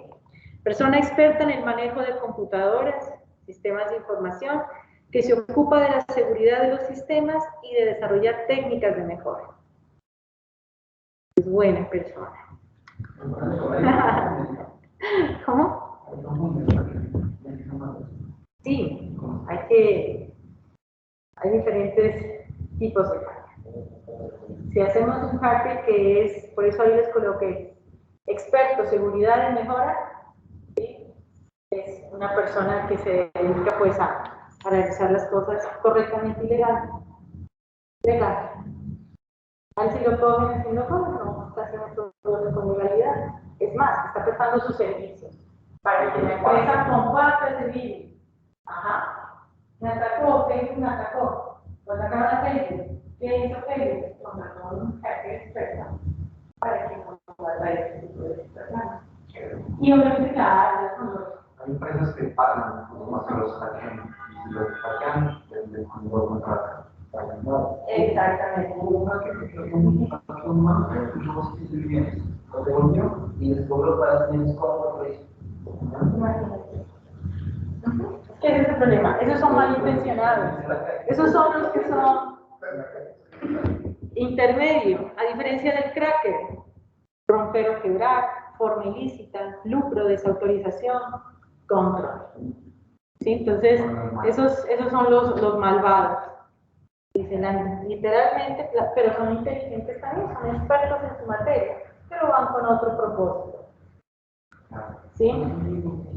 Persona experta en el manejo de computadoras, sistemas de información, que se ocupa de la seguridad de los sistemas y de desarrollar técnicas de mejora. Es buena persona. ¿Cómo? Sí, hay diferentes tipos de hacker. Si hacemos un hacker que es, por eso ahí les coloqué, experto, seguridad y mejora, ¿sí?, es una persona que se dedica pues a realizar las cosas correctamente y legal. Al si lo cogen haciendo cosas, no, está haciendo todo con legalidad. Es más, está prestando sus servicios para que la empresa comparte ese vídeo. Ajá. Me atacó, Facebook me atacó. Lo atacaron a Facebook. ¿Qué hizo Facebook? Contrató un hacker experto para que no pueda ese tipo de situaciones. Y obviamente, claro, hay empresas que pagan como que los hackean, y si los hackean, les mandó contrato. exactamente. Una que un más, no sé si bien, lo devolvió y les cobró para tener como Imagínate. ¿Qué es ese problema? Esos son malintencionados. Esos son los que son intermedios, a diferencia del cracker. Romper o quebrar, forma ilícita, lucro, desautorización, control. ¿Sí? Entonces, esos son los malvados. Dicen literalmente, pero son inteligentes también, son expertos en su materia, pero van con otro propósito. ¿Sí?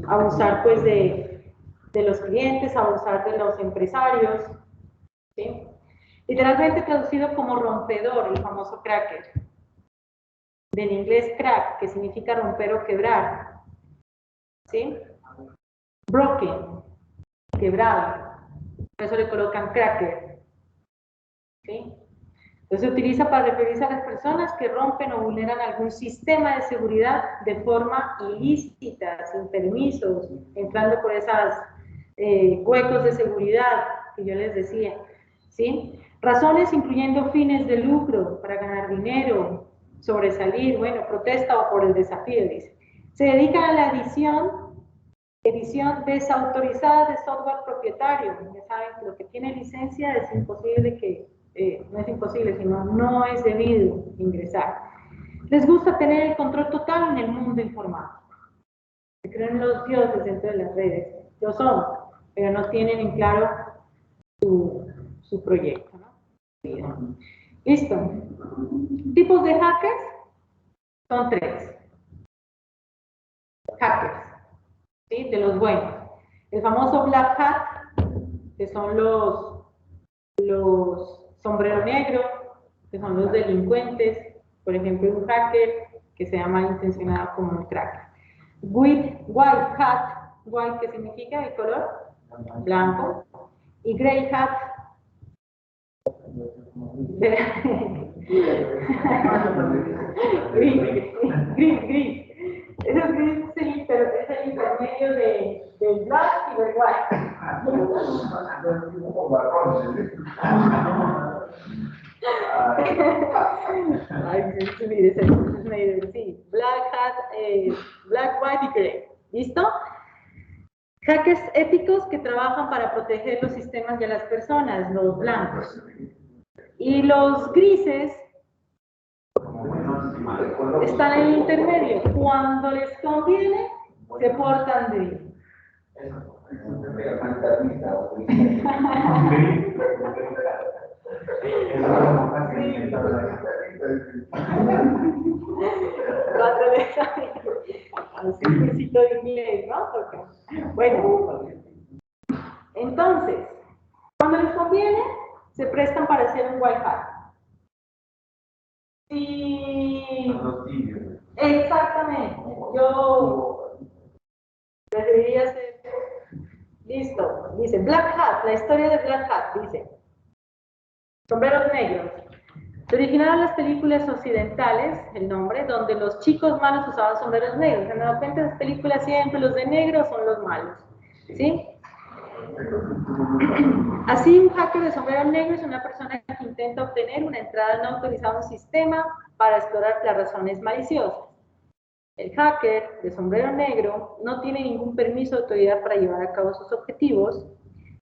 Abusar pues de los clientes, abusar de los empresarios, ¿sí? Literalmente traducido como rompedor, el famoso cracker. Del inglés crack, que significa romper o quebrar, ¿sí? Broken, quebrado, por eso le colocan cracker, ¿sí? Entonces se utiliza para referirse a las personas que rompen o vulneran algún sistema de seguridad de forma ilícita, sin permisos, entrando por esos huecos de seguridad que yo les decía, ¿sí? Razones incluyendo fines de lucro para ganar dinero, sobresalir, bueno, protesta o por el desafío, dice. Se dedican a la edición desautorizada de software propietario. Ya saben que lo que tiene licencia es imposible que, no es imposible, sino no es debido ingresar. Les gusta tener el control total en el mundo informático. Se creen los dioses dentro de las redes. Lo son, pero no tienen en claro su proyecto, ¿no? Bien. Listo. Tipos de hackers son 3. hackers, ¿sí? De los buenos. El famoso Black Hat, que son los sombrero negro, que son los delincuentes, por ejemplo, un hacker que sea malintencionado como un cracker. White Hat, white que significa el color blanco, y Grey Hat, gris. Eso gris es el intermedio del black y del white. Ay, mire, sí. Black Hat, Black, White y Grey. ¿Listo? Hackers éticos que trabajan para proteger los sistemas y a las personas, los blancos. Y los grises están en el intermedio. Cuando les conviene, se portan bien. Un cursito de inglés, ¿no? Porque, bueno, entonces, cuando les conviene, se prestan para hacer un white hat. Sí. Exactamente. Yo preferiría ser. Listo. Dice Black Hat, la historia de Black Hat, dice. Sombreros negros. Se originaron las películas occidentales, el nombre, donde los chicos malos usaban sombreros negros. En las películas siempre los de negro son los malos. ¿Sí? Así, un hacker de sombrero negro es una persona que intenta obtener una entrada no autorizada a un sistema para explorar las razones maliciosas. El hacker de sombrero negro no tiene ningún permiso de autoridad para llevar a cabo sus objetivos,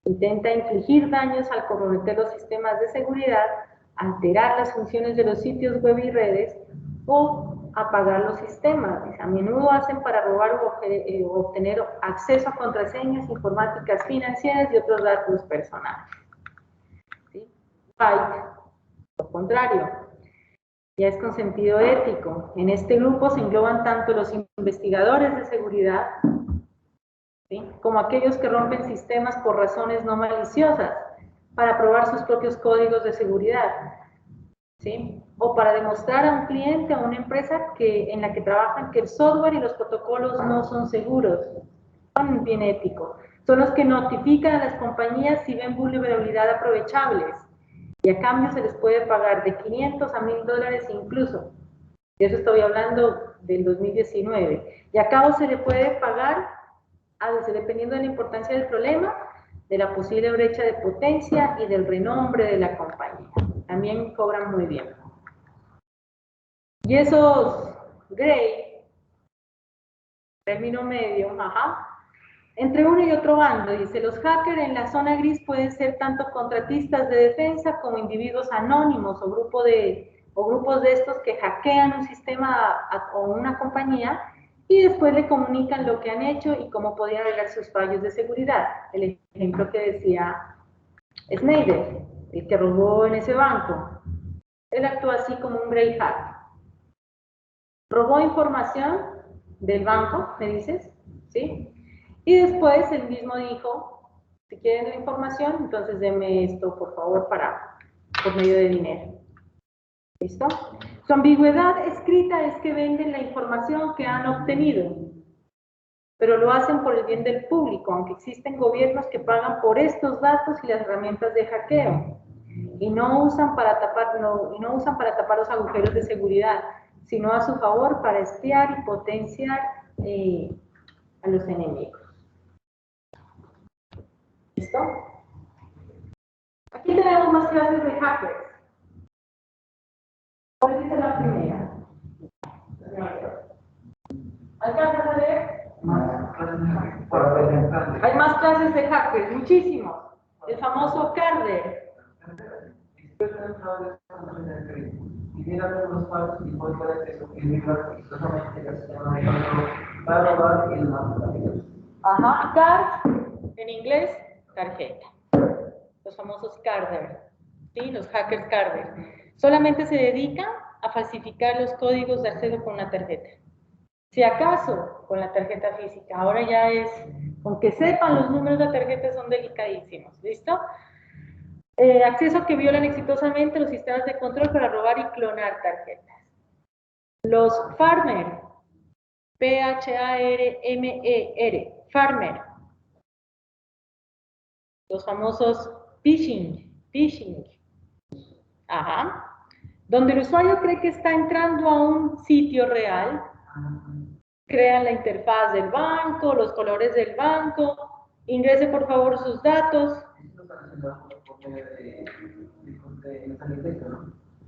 intenta infligir daños al comprometer los sistemas de seguridad, alterar las funciones de los sitios web y redes o apagar los sistemas. A menudo hacen para robar o obtener acceso a contraseñas informáticas financieras y otros datos personales. ¿Sí? Lo contrario, ya es con sentido ético. En este grupo se engloban tanto los investigadores de seguridad, ¿sí?, como aquellos que rompen sistemas por razones no maliciosas, para probar sus propios códigos de seguridad, ¿sí?, o para demostrar a un cliente, a una empresa en la que trabajan, que el software y los protocolos no son seguros. Son bien éticos. Son los que notifican a las compañías si ven vulnerabilidad aprovechables, y a cambio se les puede pagar de $500 a $1000 incluso. De eso estoy hablando del 2019. Y a cabo se le puede pagar, dependiendo de la importancia del problema, de la posible brecha de potencia y del renombre de la compañía. También cobran muy bien. Y esos gray, término medio, entre uno y otro bando, dice, los hackers en la zona gris pueden ser tanto contratistas de defensa como individuos anónimos o grupos de estos que hackean un sistema o una compañía y después le comunican lo que han hecho y cómo podrían arreglar sus fallos de seguridad. El ejemplo que decía Snyder, el que robó en ese banco. Él actuó así como un grey hat. Robó información del banco, me dices, ¿sí? Y después él mismo dijo, si quieren la información, entonces denme esto, por favor, por medio de dinero. ¿Listo? Su ambigüedad escrita es que venden la información que han obtenido, pero lo hacen por el bien del público, aunque existen gobiernos que pagan por estos datos y las herramientas de hackeo, y no usan para tapar los agujeros de seguridad, sino a su favor para espiar y potenciar a los enemigos. ¿Listo? Aquí tenemos más clases de hackers. ¿Cuál es la primera? ¿Alcanzas a leer? Hay más clases de hackers, muchísimos. El famoso Carder. Card, en inglés, tarjeta. Los famosos Carder, ¿sí? Los hackers Carder. Solamente se dedican a falsificar los códigos de acceso con una tarjeta. Si acaso, con la tarjeta física, ahora ya es, aunque sepan los números de la tarjeta son delicadísimos, ¿listo? Acceso que violan exitosamente los sistemas de control para robar y clonar tarjetas. Los farmer, P-H-A-R-M-E-R, farmer. Los famosos phishing. Ajá. Donde el usuario cree que está entrando a un sitio real, crean la interfaz del banco, los colores del banco, ingrese por favor sus datos.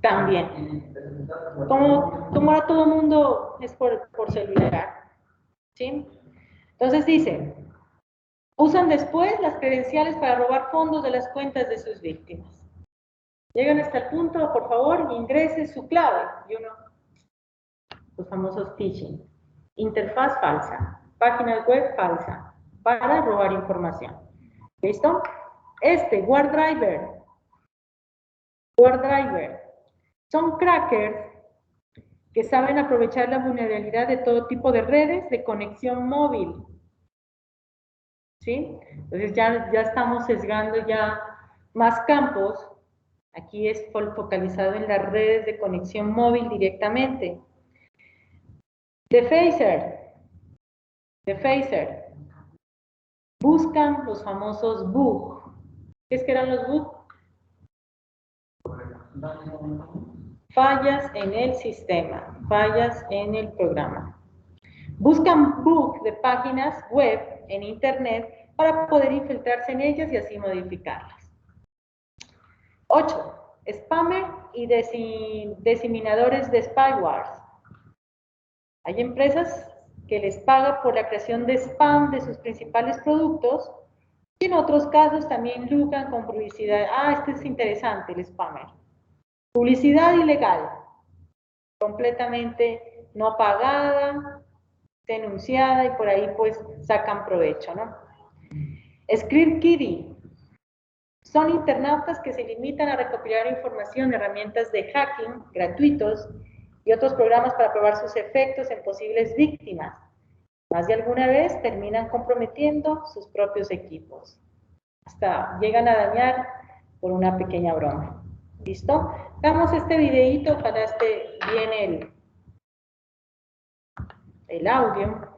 También. Como ahora todo el mundo es por celular, ¿sí? Entonces dice, usan después las credenciales para robar fondos de las cuentas de sus víctimas. Llegan hasta el punto, por favor, ingrese su clave. Y uno, los famosos phishing. Interfaz falsa, página web falsa, para robar información. ¿Listo? WarDriver. Son crackers que saben aprovechar la vulnerabilidad de todo tipo de redes de conexión móvil. ¿Sí? Entonces ya estamos sesgando ya más campos. Aquí es focalizado en las redes de conexión móvil directamente. Defacer. Buscan los famosos bugs. ¿Qué es que eran los bugs? Fallas en el sistema, fallas en el programa. Buscan bugs de páginas web en internet para poder infiltrarse en ellas y así modificarlas. 8. Spammer y diseminadores de spywares. Hay empresas que les pagan por la creación de spam de sus principales productos y en otros casos también lucran con publicidad. Este es interesante, el spammer. Publicidad ilegal, completamente no pagada, denunciada y por ahí pues sacan provecho, ¿no? Script Kiddie. Son internautas que se limitan a recopilar información de herramientas de hacking gratuitos y otros programas para probar sus efectos en posibles víctimas. Más de alguna vez terminan comprometiendo sus propios equipos. Hasta llegan a dañar por una pequeña broma. ¿Listo? Damos este videíto, ojalá esté bien el audio.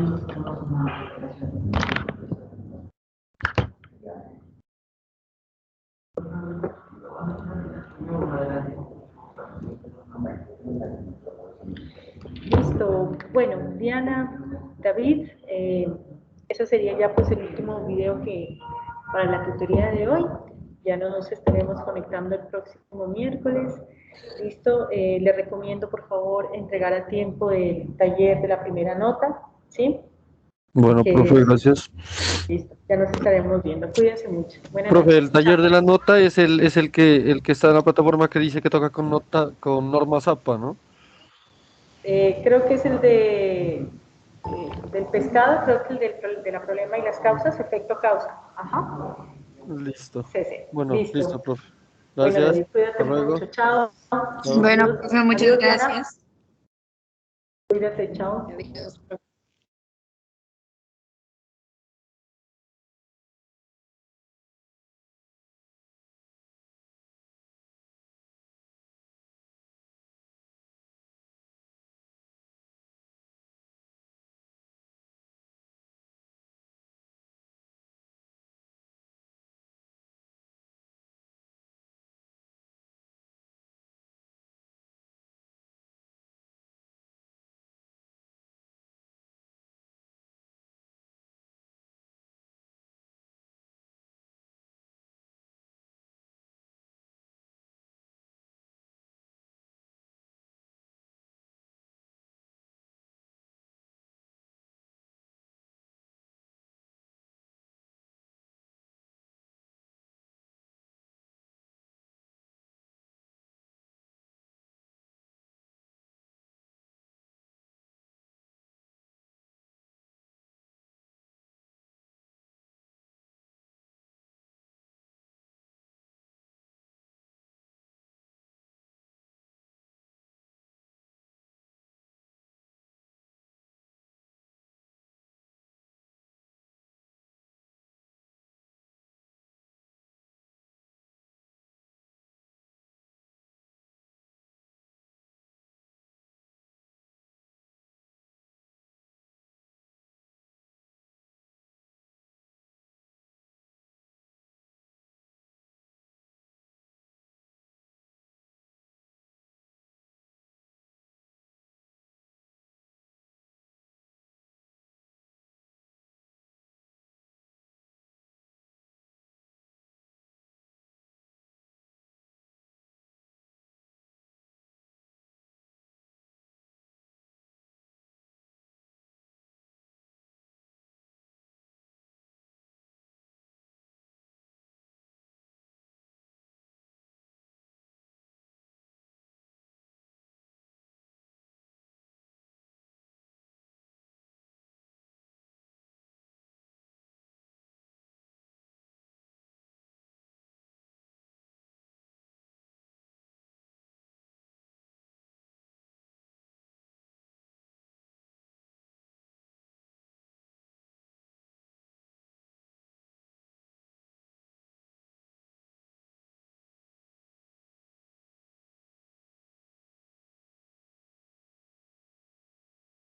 nosotros tenemos una aplicación. Listo. Bueno, Diana, David, eso sería ya pues el último video que para la tutoría de hoy. Ya nos estaremos conectando el próximo miércoles. Listo. Les recomiendo por favor entregar a tiempo el taller de la primera nota, ¿sí? Bueno, Que profe, es- gracias. Listo. Ya nos estaremos viendo. Cuídense mucho. Buenas Profe, noches. el taller Chao. de la nota es el que está en la plataforma que dice que toca con nota, con norma ZAPA, ¿no? Creo que es el del pescado, creo que de la problema y las causas, efecto causa. Ajá. Listo. Sí, sí. Bueno, Listo. listo, profe. Bueno, Gracias. David, cuídate Hasta luego. mucho. Chao. Chao. Bueno, Adiós. profe, muchas Adiós, Diana. gracias. Cuídate, chao. Adiós, profe.